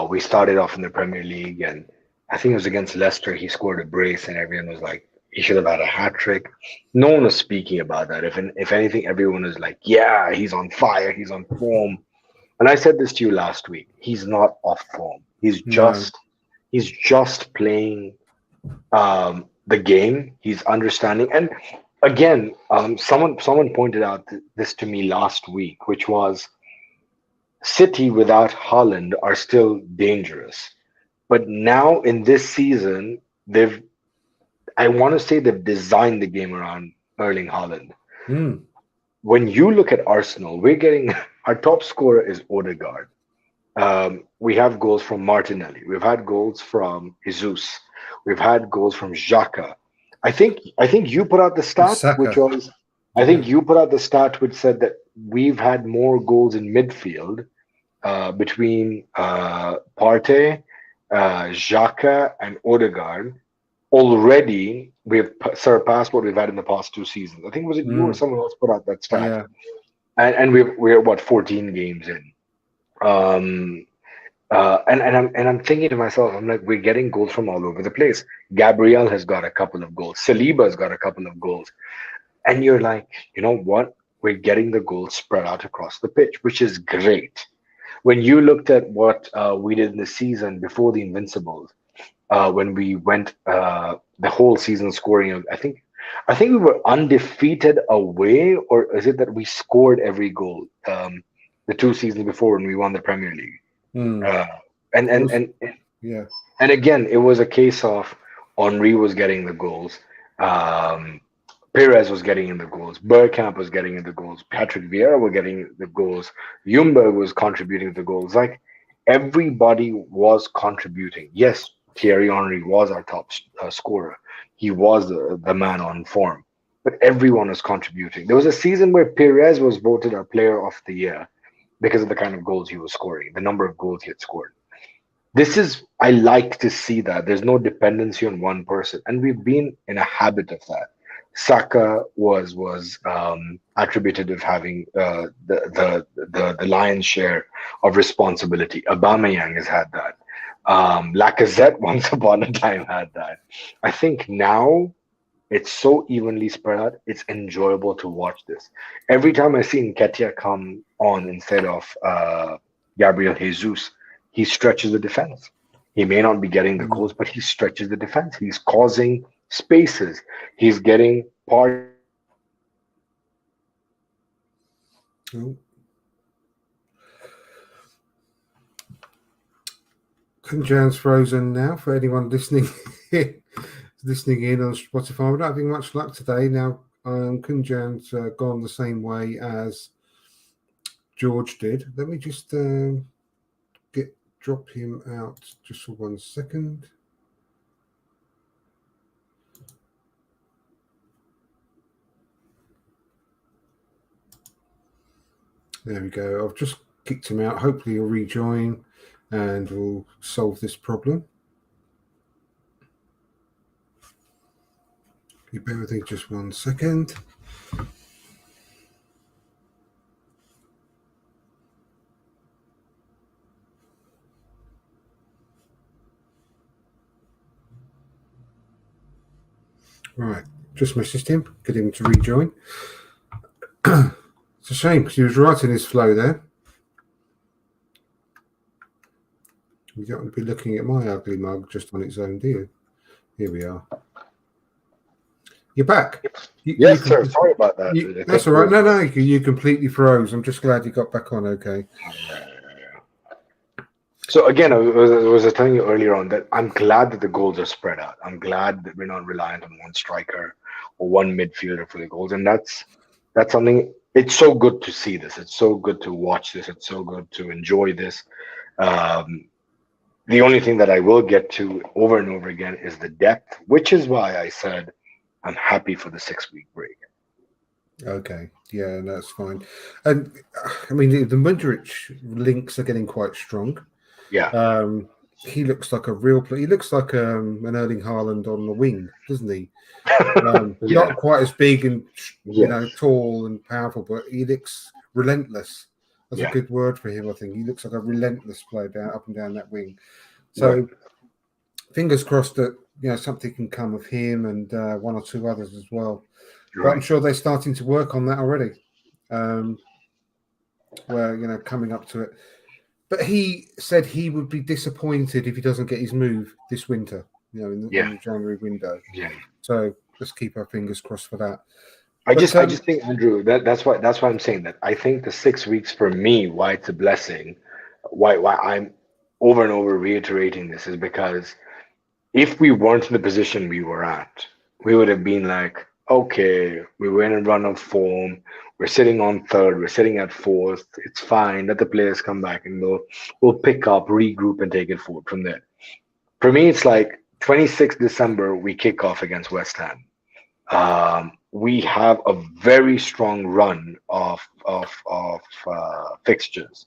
we started off in the Premier League, and I think it was against Leicester. He scored a brace, and everyone was like, he should have had a hat trick. No one was speaking about that. If anything, everyone was like, yeah, he's on fire, he's on form. And I said this to you last week. He's not off form. He's just playing the game. He's understanding. And again, someone pointed out this to me last week, which was City without Haaland are still dangerous. But now in this season, I want to say they've designed the game around Erling Haaland. Mm. When you look at Arsenal, we're getting our top scorer is Ødegaard. We have goals from Martinelli. We've had goals from Jesus. We've had goals from Xhaka. I think you put out the stat, Saka. which was you put out the stat which said that we've had more goals in midfield between Partey, Xhaka, and Ødegaard. Already, we've surpassed what we've had in the past 2 seasons. I think was it you or someone else put out that stat? Yeah. And we're what 14 games in. And I'm thinking to myself, I'm like, we're getting goals from all over the place. Gabriel has got a couple of goals. Saliba's got a couple of goals. And you're like, you know what? We're getting the goals spread out across the pitch, which is great. When you looked at what we did in the season before the Invincibles, when we went the whole season scoring, I think we were undefeated away, or is it that we scored every goal? The 2 seasons before when we won the Premier League. Yeah. And again, it was a case of Henry was getting the goals, Perez was getting in the goals, Bergkamp was getting in the goals, Patrick Vieira was getting the goals, Ljungberg was contributing the goals. Like everybody was contributing. Yes, Thierry Henry was our top scorer. He was the man on form, but everyone was contributing. There was a season where Perez was voted our player of the year because of the kind of goals he was scoring, the number of goals he had scored. I like to see that. There's no dependency on one person. And we've been in a habit of that. Saka was attributed of having the lion's share of responsibility. Aubameyang has had that. Lacazette once upon a time had that. I think now it's so evenly spread out. It's enjoyable to watch this. Every time I see Nketiah come on instead of Gabriel Jesus, he stretches the defense. He may not be getting the goals, but he stretches the defense. He's causing spaces. He's getting part. Kunjan's frozen now for anyone listening in on Spotify. We're not having much luck today. Now, Kunjan's gone the same way as George did. Let me just drop him out just for 1 second. There we go. I've just kicked him out. Hopefully he'll rejoin and we'll solve this problem. You bear with me just 1 second. Right, just messaged him, get him to rejoin. It's a shame because he was right in his flow there. You don't want to be looking at my ugly mug just on its own, do you? Here we are. You're back. Yes, sir. Sorry about that. That's all right. No, you completely froze. I'm just glad you got back on okay. So again, I was telling you earlier on that I'm glad that the goals are spread out. I'm glad that we're not reliant on one striker or one midfielder for the goals, and that's something. It's so good to see this. It's so good to watch this. It's so good to enjoy this. The only thing that I will get to over and over again is the depth, which is why I said I'm happy for the 6-week break. Okay, yeah, that's fine. And I mean, the Mudryk links are getting quite strong. Yeah. He looks like a real player. He looks like an Erling Haaland on the wing, doesn't he? Not quite as big and tall and powerful, but he looks relentless. That's a good word for him, I think. He looks like a relentless player up and down that wing. So fingers crossed that something can come of him and 1 or 2 others as well. Right. But I'm sure they're starting to work on that already. Where coming up to it. But he said he would be disappointed if he doesn't get his move this winter. in the Yeah. January window. Yeah. So let's keep our fingers crossed for that. I But, just think, Andrew, that's why I'm saying that. I think the 6 weeks for me, why it's a blessing, why I'm over and over reiterating this, is because if we weren't in the position we were at, we would have been like, okay, we were in a run of form, we're sitting on third, we're sitting at fourth, it's fine, let the players come back and we'll pick up, regroup, and take it forward from there. For me, it's like 26th December, we kick off against West Ham. We have a very strong run of fixtures.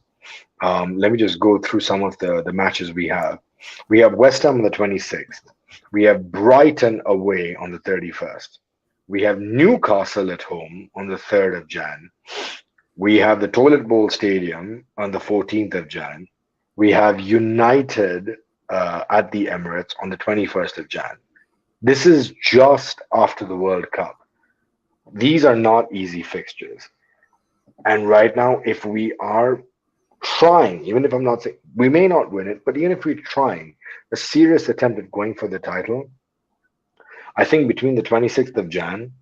Let me just go through some of the matches we have. We have West Ham on the 26th. We have Brighton away on the 31st. We have Newcastle at home on the 3rd of Jan. We have the Toilet Bowl Stadium on the 14th of Jan. We have United at the Emirates on the 21st of Jan. This is just after the World Cup. These are not easy fixtures. And right now, if we are trying, even if I'm not saying we may not win it, but even if we're trying a serious attempt at going for the title, I think between the 26th of Jan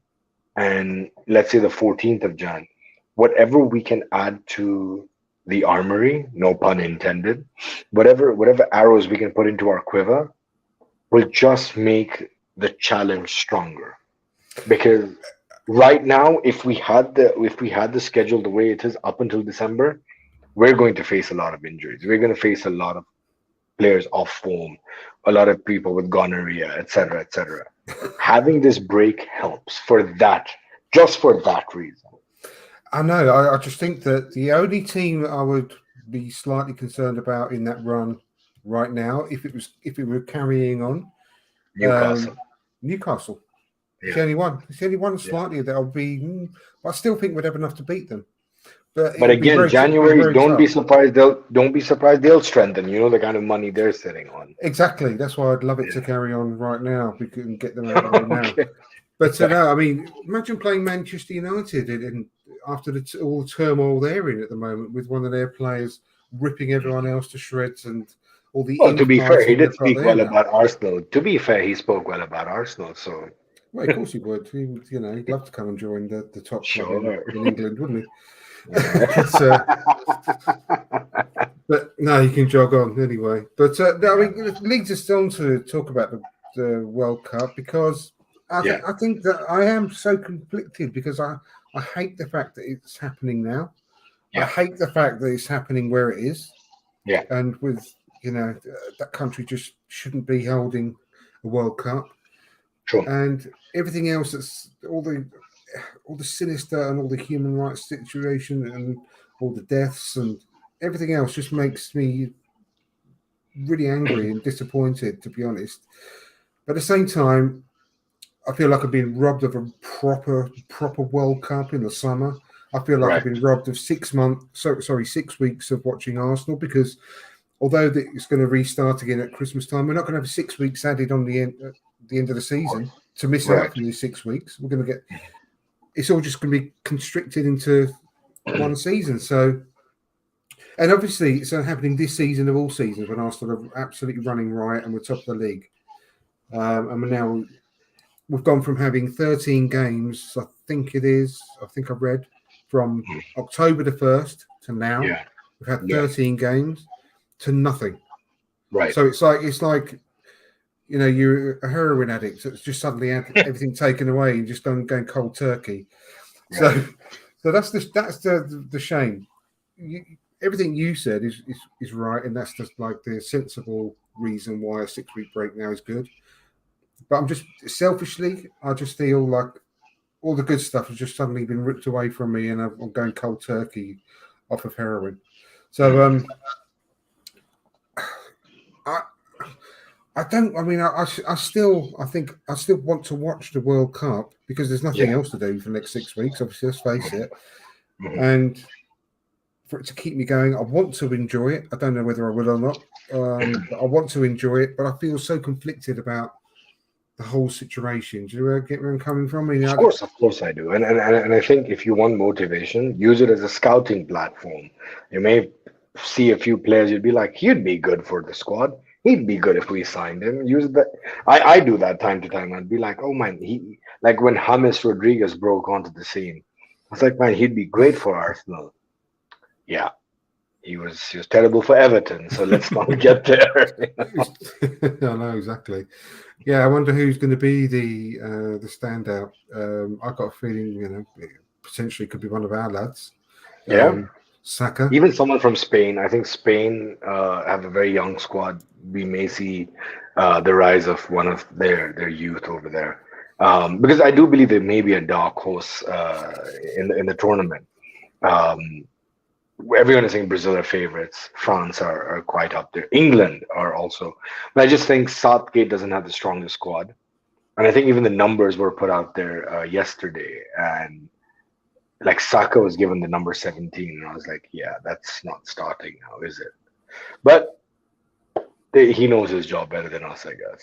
and let's say the 14th of Jan, whatever we can add to the armory, no pun intended, whatever arrows we can put into our quiver will just make the challenge stronger. Because right now, if we had the schedule the way it is up until December, we're going to face a lot of injuries. We're going to face a lot of players off form, a lot of people with gonorrhea, etc., etc. Having this break helps for that, just for that reason. I know. I just think that the only team I would be slightly concerned about in that run right now, if it were carrying on, Newcastle. Yeah. It's the only one. It's the only one slightly that I'll be. I still think we'd have enough to beat them. But again, January, don't be surprised they'll strengthen. You know the kind of money they're sitting on. Exactly. That's why I'd love it to carry on right now. We can get them out of the way now. But no, I mean, imagine playing Manchester United and after all the turmoil they're in at the moment, with one of their players ripping everyone else to shreds and all the. Well, to be fair, he did speak well about Arsenal. To be fair, he spoke well about Arsenal. So. Well, of course he would. He'd love to come and join the top club in England, wouldn't he? But no, you can jog on anyway. But no, I mean, it leads us on to talk about the World Cup, because I think that I am so conflicted, because I hate the fact that it's happening now. I hate the fact that it's happening where it is. Yeah. And with that country just shouldn't be holding a World Cup. Sure. And everything else, that's all the sinister and all the human rights situation and all the deaths and everything else just makes me really angry and disappointed, to be honest. But at the same time, I feel like I've been robbed of a proper World Cup in the summer. I feel like I've been robbed of 6 weeks of watching Arsenal, because although it's going to restart again at Christmas time, we're not going to have 6 weeks added on the end of the season to miss out for these 6 weeks. We're going to get it's all just going to be constricted into one season. So, and obviously it's happening this season of all seasons, when Arsenal are absolutely running riot and we're top of the league. And we've gone from having 13 games, I think I've read, from October the 1st to now. Yeah. We've had 13 games to nothing. Right. So it's like you're a heroin addict that's just suddenly had everything taken away and just going cold turkey. Right. So that's the shame. Everything you said is right, and that's just like the sensible reason why a 6-week break now is good. But I'm just selfishly, I just feel like all the good stuff has just suddenly been ripped away from me, and I'm going cold turkey off of heroin. So I still want to watch the World Cup, because there's nothing else to do for the next 6 weeks, obviously, let's face it. And for it to keep me going, I want to enjoy it. I don't know whether I will or not. But I want to enjoy it, but I feel so conflicted about the whole situation. Do you get where I'm coming from? Of course I do. And I think if you want motivation, use it as a scouting platform. You may see a few players, you'd be like, he'd be good for the squad. he'd be good if we signed him. Use that. I do that time to time. I'd be like, oh man, he like when James Rodriguez broke onto the scene. I was like, man, he'd be great for Arsenal. Yeah, he was terrible for Everton. So let's not get there. I know exactly. Yeah, I wonder who's going to be the standout. I've got a feeling, potentially could be one of our lads. Yeah. Saka. Even someone from Spain. I think Spain have a very young squad. We may see the rise of one of their youth over there. Because I do believe there may be a dark horse in the tournament. Everyone is saying Brazil are favorites. France are quite up there. England are also. But I just think Southgate doesn't have the strongest squad. And I think even the numbers were put out there yesterday. And like Saka was given the number 17. And I was like, yeah, that's not starting now, is it? But he knows his job better than us, I guess.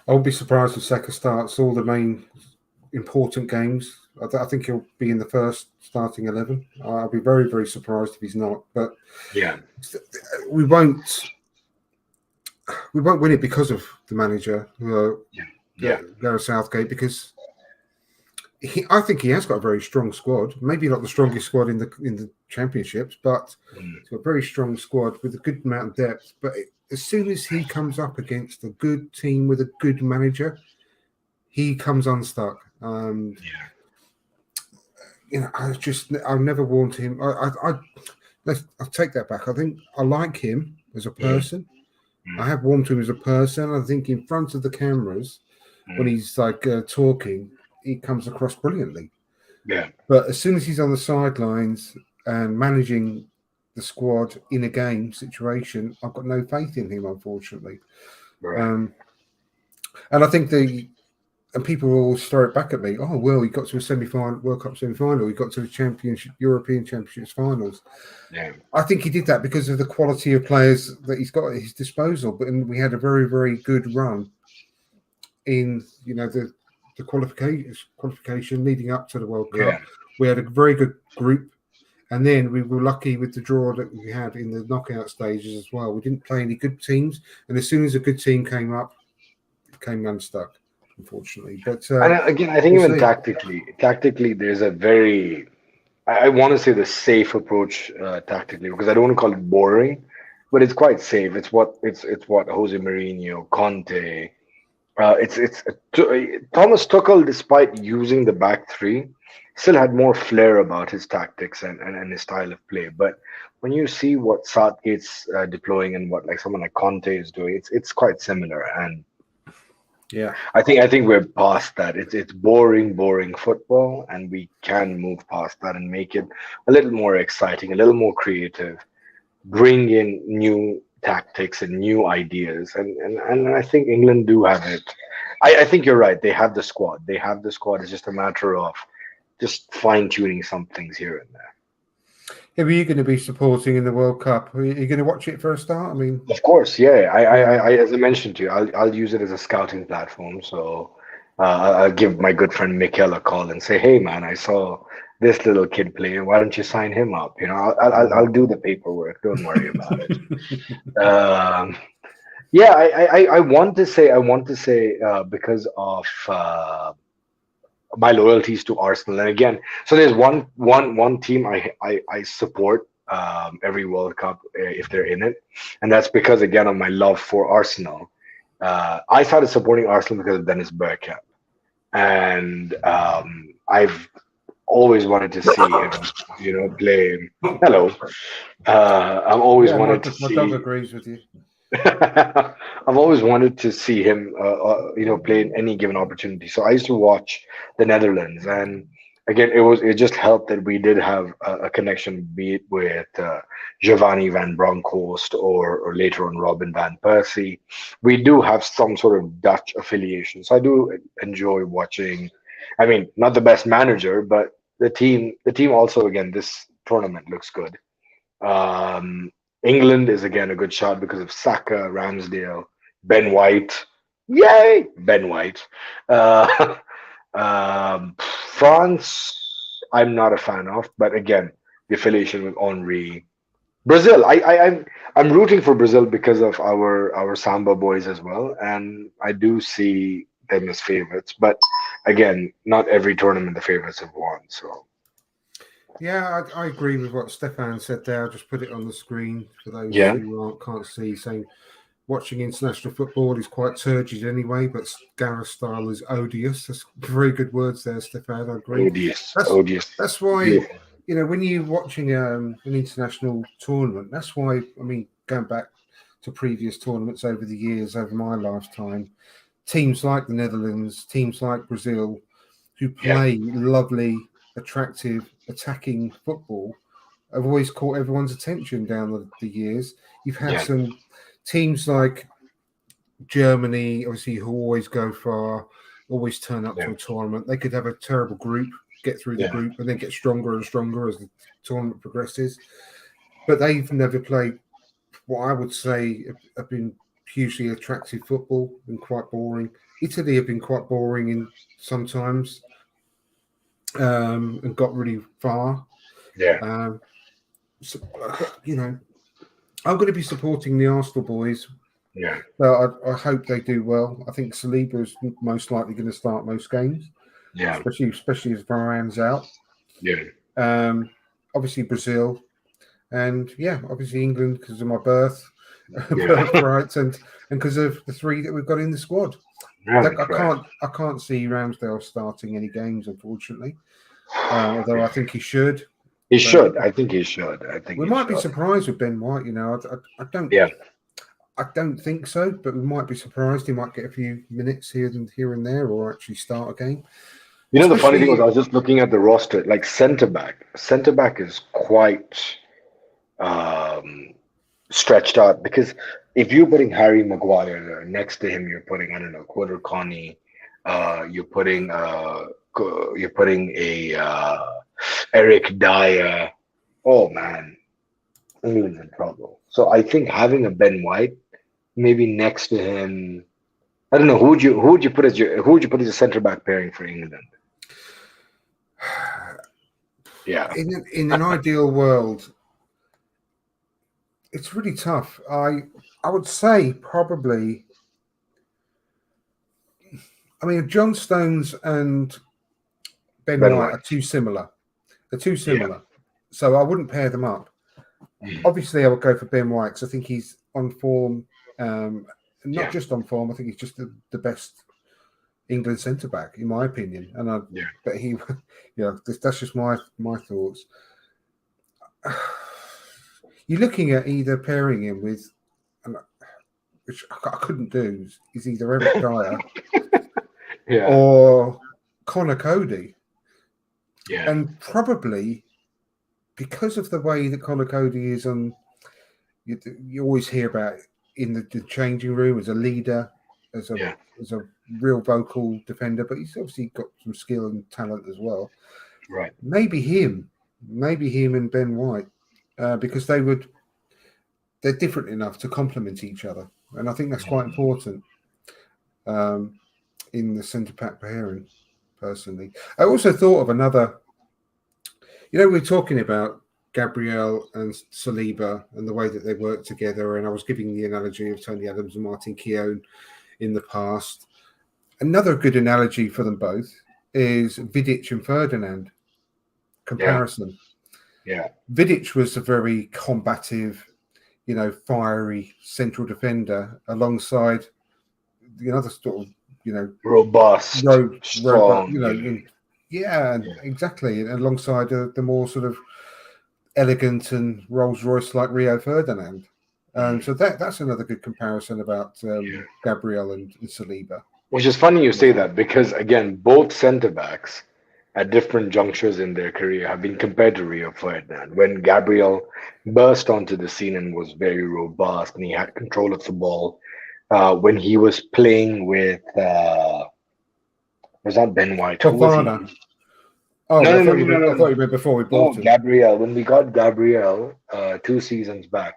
I won't be surprised if Saka starts all the main important games. I think he'll be in the first starting 11. I'll be very, very surprised if he's not. But yeah, we won't win it because of the manager, Gareth Southgate, because I think he has got a very strong squad. Maybe not the strongest squad in the championships, but he's got a very strong squad with a good amount of depth. But as soon as he comes up against a good team with a good manager, he comes unstuck. I'll never want him. I'll take that back. I think I like him as a person. I have warmed to him as a person. I think in front of the cameras, when he's like talking, he comes across brilliantly. Yeah. But as soon as he's on the sidelines and managing the squad in a game situation, I've got no faith in him, unfortunately. Right. And I think people will throw it back at me. Oh, well, he got to a semi-final, World Cup semi-final. He got to the European Championships finals. Yeah. I think he did that because of the quality of players that he's got at his disposal. But we had a very, very good run in, the qualification leading up to the World Cup. Yeah. We had a very good group. And then we were lucky with the draw that we had in the knockout stages as well. We didn't play any good teams. And as soon as a good team came up, it came unstuck. Unfortunately, but and again, I think even tactically, there's a very, I want to say the safe approach tactically, because I don't want to call it boring, but it's quite safe. It's what Jose Mourinho, Conte, Thomas Tuchel, despite using the back three, still had more flair about his tactics and his style of play. But when you see what Southgate's deploying and what like someone like Conte is doing, it's quite similar. And yeah, I think we're past that. It's boring football, and we can move past that and make it a little more exciting, a little more creative, bring in new tactics and new ideas. And I think England do have it. I think you're right. They have the squad. It's just a matter of just fine-tuning some things here and there. Who are you going to be supporting in the World Cup? Are you going to watch it for a start? I mean, of course, yeah. I as I mentioned to you, I'll use it as a scouting platform. So I'll give my good friend Mikhail a call and say, "Hey, man, I saw this little kid play. Why don't you sign him up? I'll do the paperwork. Don't worry about it." Yeah, I want to say because of my loyalties to Arsenal, and again, so there's one team I support every World Cup if they're in it, and that's because again of my love for Arsenal. I started supporting Arsenal because of Dennis Bergkamp, and I've always wanted to see him, play. Hello, I've always wanted to see. My dog agrees with you. I've always wanted to see him, play in any given opportunity. So I used to watch the Netherlands, and again, it just helped that we did have a connection, be it with Giovanni van Bronckhorst or later on Robin van Persie. We do have some sort of Dutch affiliation, so I do enjoy watching. I mean, not the best manager, but the team also, again, this tournament looks good. England is again a good shot because of Saka, Ramsdale, Ben White. Yay, Ben White. France, I'm not a fan of, but again, the affiliation with Henry, Brazil. I'm rooting for Brazil because of our Samba boys as well, and I do see them as favorites. But again, not every tournament the favorites have won. So Yeah, I agree with what Stefan said there. I'll just put it on the screen for those yeah, who can't see. Saying watching international football is quite turgid anyway, but Gareth's style is odious. That's very good words there, Stefan. I agree. odious, That's odious. that's why, Beautiful. when you're watching an international tournament, that's why, I mean, going back to previous tournaments over the years, over my lifetime, teams like the Netherlands, teams like Brazil, who play lovely, attractive, attacking football, have always caught everyone's attention down the years. You've had some teams like Germany, obviously, who always go far, always turn up to a tournament. They could have a terrible group, get through the group, and then get stronger and stronger as the tournament progresses. But they've never played what I would say have been hugely attractive football, been quite boring. Italy have been quite boring in sometimes, and got really far. So, I'm going to be supporting the Arsenal boys. Yeah. So I hope they do well. I think Saliba is most likely going to start most games. Yeah. Especially if Varane's out. Yeah. Obviously Brazil, and obviously England because of my birthright, and because of the three that we've got in the squad. I can't see Ramsdale starting any games, unfortunately. Although I think he should. He should. I think he should. We might be surprised with Ben White. I don't. Yeah. I don't think so, but we might be surprised. He might get a few minutes here and there, or actually start a game. The funny thing was, I was just looking at the roster. Like centre back is quite stretched out, because if you're putting Harry Maguire there, next to him, you're putting Quarter Connie, you're putting a Eric Dyer. Oh man, England's in trouble. So I think having a Ben White maybe next to him, I don't know, who would you put as your centre back pairing for England? Yeah. In an ideal world, it's really tough. I would say probably. I mean, John Stones and Ben White are too similar. They're too similar. So I wouldn't pair them up. Obviously, I would go for Ben White because I think he's on form. Not just on form. I think he's just the best England centre back, in my opinion. And but he, that's just my thoughts. You're looking at either pairing him with, which I couldn't do, is either Eric Dyer or Connor Cody. Yeah. And probably because of the way that Connor Cody is you always hear about in the changing room as a leader, as a real vocal defender, but he's obviously got some skill and talent as well. Right. Maybe him and Ben White, because they're different enough to complement each other. And I think that's quite important in the centre back pairing, personally. I also thought of another, we're talking about Gabriel and Saliba and the way that they work together, and I was giving the analogy of Tony Adams and Martin Keown in the past. Another good analogy for them both is Vidic and Ferdinand comparison. Yeah. Vidic was a very combative, fiery central defender alongside the other sort of, robust, strong. Exactly. And alongside the more sort of elegant and Rolls-Royce like Rio Ferdinand. So that's another good comparison about Gabriel and Saliba. Which is funny you say that, because again, both centre backs at different junctures in their career have been compared to Rio Ferdinand. When Gabriel burst onto the scene and was very robust and he had control of the ball, when he was playing with was that Ben White? Fofana. Oh, No, I thought you meant before we bought him. Gabriel. When we got Gabriel 2 seasons back,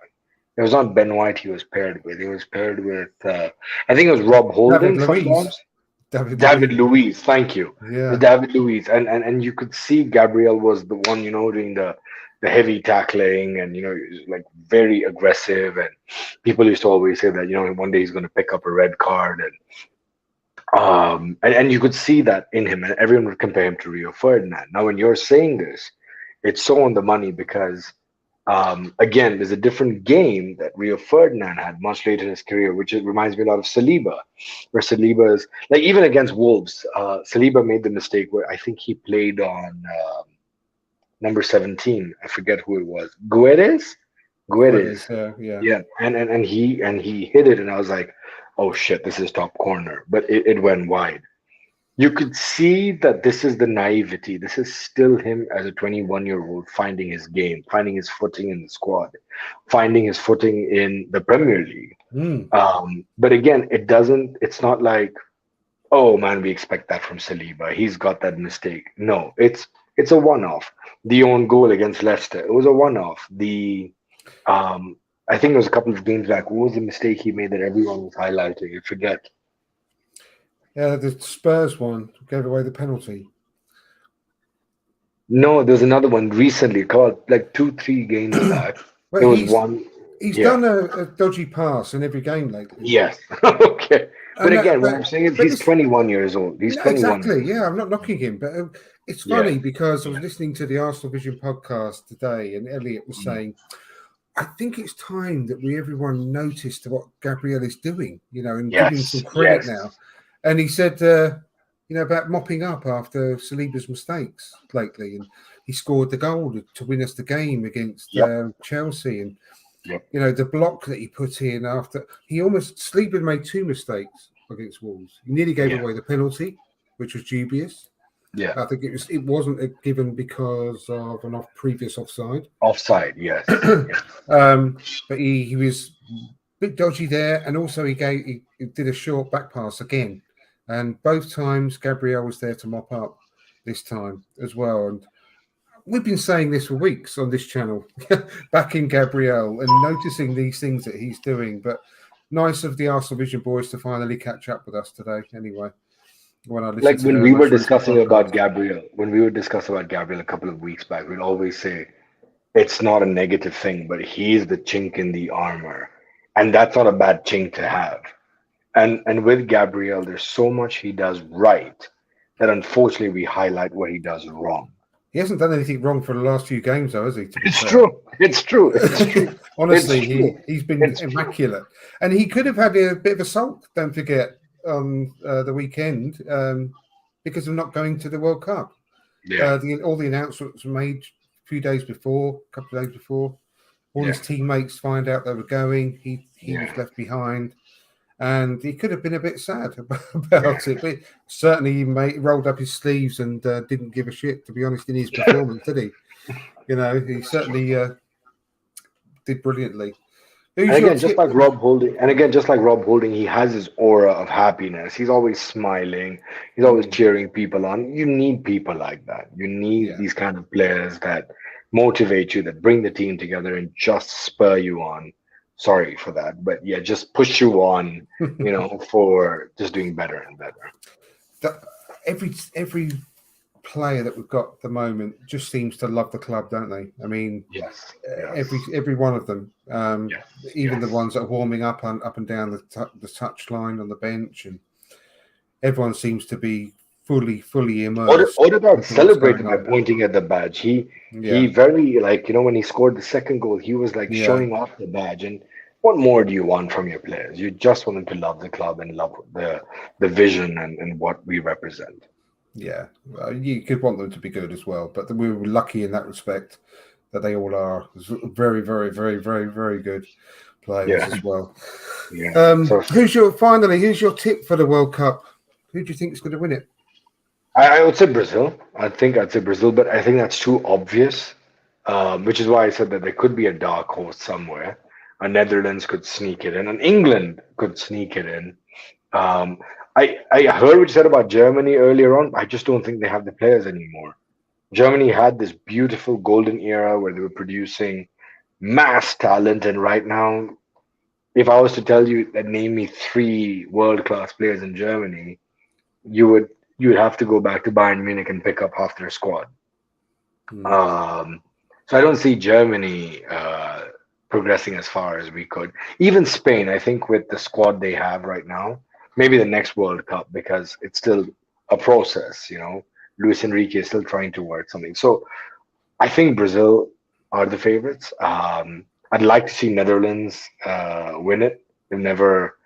it was not Ben White he was paired with. He was paired with, I think it was Rob Holding. David Luiz. Thank you. Yeah. David Luiz. And you could see Gabriel was the one, doing the the heavy tackling, and like very aggressive. And people used to always say that one day he's going to pick up a red card, and you could see that in him, and everyone would compare him to Rio Ferdinand. Now, when you're saying this, it's so on the money because, again, there's a different game that Rio Ferdinand had much later in his career, which reminds me a lot of Saliba, where Saliba's like even against Wolves, Saliba made the mistake where I think he played on number 17. I forget who it was. Guedes. Yeah. Yeah, and he hit it, and I was like, oh shit, this is top corner, but it went wide. You could see that this is the naivety. This is still him as a 21-year-old finding his game, finding his footing in the squad, finding his footing in the Premier League. But again, it's not like, oh man, we expect that from Saliba. He's got that mistake. No, it's a one-off. The own goal against Leicester, it was a one-off. I think it was a couple of games back. What was the mistake he made that everyone was highlighting? I forget. Yeah, the Spurs one gave away the penalty. No, there's another one recently called like 2-3 games back. Well, there was one. He's done a dodgy pass in every game lately. Yes. Okay. But again, what I'm saying is he's 21 years old. He's 21. Exactly. Yeah, I'm not knocking him, but it's funny because I was listening to the Arsenal Vision podcast today, and Elliot was saying, I think it's time that everyone noticed what Gabriel is doing, and give him some credit now. And he said, about mopping up after Saliba's mistakes lately, and he scored the goal to win us the game against Chelsea, and the block that he put in after Saliba made 2 mistakes against Wolves. He nearly gave away the penalty, which was dubious. Yeah, I think it wasn't given because of an previous offside. Offside, yes. But he was a bit dodgy there, and also he did a short back pass again, and both times Gabriel was there to mop up. This time as well, and we've been saying this for weeks on this channel, backing Gabriel and noticing these things that he's doing. But nice of the Arsenal Vision boys to finally catch up with us today. Anyway. When we were discussing about Gabriel a couple of weeks back, we'd always say it's not a negative thing, but he's the chink in the armor, and that's not a bad chink to have. And with Gabriel, there's so much he does right that unfortunately we highlight what he does wrong. He hasn't done anything wrong for the last few games, though, has he? It's true. Honestly, he's been immaculate, and he could have had a bit of a sulk. Don't forget. On the weekend because of not going to the World Cup. All the announcements were made a couple of days before. All his teammates find out they were going. He was left behind, and he could have been a bit sad about it. But certainly he rolled up his sleeves and didn't give a shit, to be honest, in his performance, did he? He certainly did brilliantly. And again, just like Rob Holding, he has his aura of happiness. He's always smiling. He's always cheering people on. You need people like that. You need these kind of players that motivate you, that bring the team together and just spur you on. Sorry for that, but just push you on, for just doing better and better. Every player that we've got at the moment just seems to love the club, don't they? I mean, every one of them, even the ones that are warming up and down the touch line on the bench, and everyone seems to be fully immersed. Ødegaard celebrated by pointing at the badge. He very when he scored the second goal, he was showing off the badge. And what more do you want from your players? You just want them to love the club and love the vision and what we represent. Yeah, you could want them to be good as well, but we were lucky in that respect that they all are very, very, very, very, very good players as well. Who's your tip for the World Cup? Who do you think is going to win it? I would say Brazil. I'd say Brazil, but I think that's too obvious, which is why I said that there could be a dark horse somewhere. Netherlands could sneak it in, and England could sneak it in. I heard what you said about Germany earlier on. I just don't think they have the players anymore. Germany had this beautiful golden era where they were producing mass talent, and right now, if I was to tell you that name me 3 world-class players in Germany, you would have to go back to Bayern Munich and pick up half their squad. So I don't see Germany progressing as far as we could. Even Spain, I think, with the squad they have right now, maybe the next World Cup, because it's still a process. Luis Enrique is still trying to work something. So I think Brazil are the favorites. I'd like to see Netherlands win it. They've never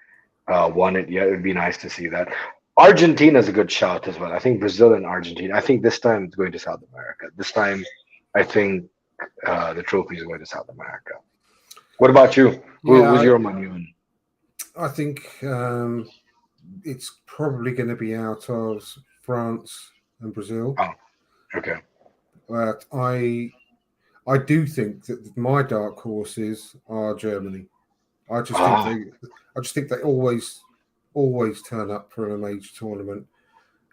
won it yet. It would be nice to see that. Argentina is a good shout as well. I think Brazil and Argentina. I think this time it's going to South America. This time, I think the trophy is going to South America. What about you? Who's your money on? I think it's probably going to be out of France and Brazil. Oh, okay. But I do think that my dark horses are Germany. I just think they always turn up for a major tournament.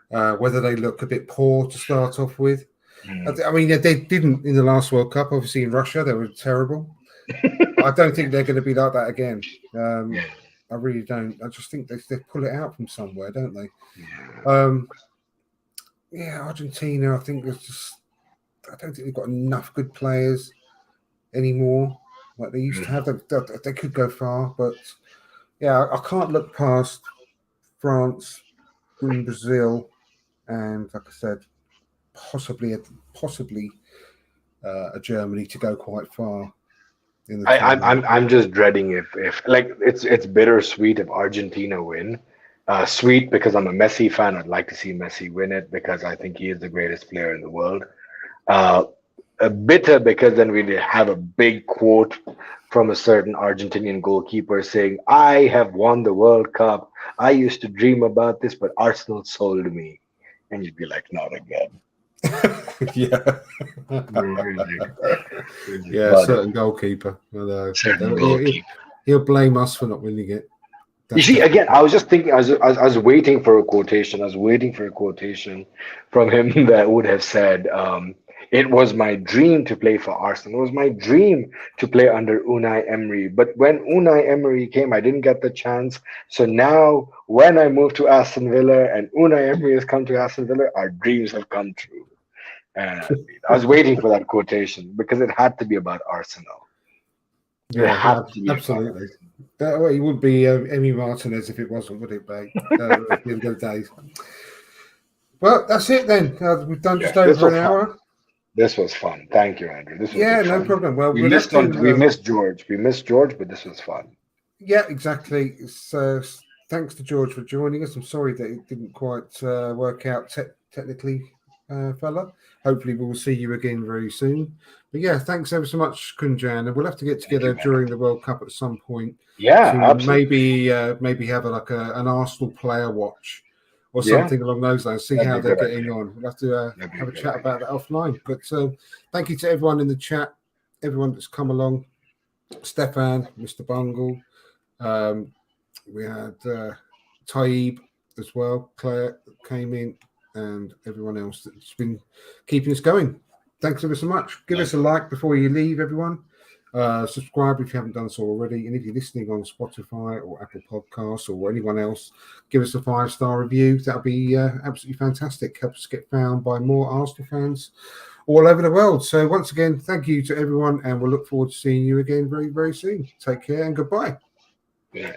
Whether they look a bit poor to start off with. I mean, they didn't in the last World Cup. Obviously, in Russia, they were terrible. I don't think they're going to be like that again. I really don't. I just think they pull it out from somewhere, don't they? Argentina. I think I don't think they've got enough good players anymore. Like they used to have. They could go far, but I can't look past France and Brazil, and like I said, possibly a Germany to go quite far. I'm just dreading if like it's bittersweet if Argentina win. Sweet because I'm a Messi fan. I'd like to see Messi win it because I think he is the greatest player in the world. Bitter because then we have a big quote from a certain Argentinian goalkeeper saying, "I have won the World Cup. I used to dream about this, but Arsenal sold me." And you'd be like, "Not again." Certain goalkeeper. He'll blame us for not winning it. You see, again, I was just thinking. I was waiting for a quotation. I was waiting for a quotation from him that would have said, "It was my dream to play for Arsenal. It was my dream to play under Unai Emery. But when Unai Emery came, I didn't get the chance. So now, when I moved to Aston Villa and Unai Emery has come to Aston Villa, our dreams have come true." And I was waiting for that quotation because it had to be about Arsenal. Absolutely. It would be Emi Martinez if it wasn't, would it, babe? At the end of the day. Well, that's it then. We've done just over an hour. This was fun. Thank you, Andrew. This was no problem. Well, we missed George. We missed George, but this was fun. Yeah, exactly. So thanks to George for joining us. I'm sorry that it didn't quite work out technically, fella. Hopefully we'll see you again very soon. But yeah, thanks ever so much, Kunjan. And we'll have to get together during the World Cup at some point. Yeah, absolutely. Maybe have an Arsenal player watch or something along those lines. See how they're getting on. We'll have to have a chat about that offline. But thank you to everyone in the chat, everyone that's come along. Stefan, Mr. Bungle. We had Taib as well. Claire came in. And everyone else that's been keeping us going. Thanks ever so much. Give us a like before you leave, everyone. Subscribe if you haven't done so already. And if you're listening on Spotify or Apple Podcasts or anyone else, give us a 5-star review. That'll be absolutely fantastic. Helps us get found by more Arsenal fans all over the world. So once again, thank you to everyone, and we'll look forward to seeing you again very, very soon. Take care and goodbye. Yeah.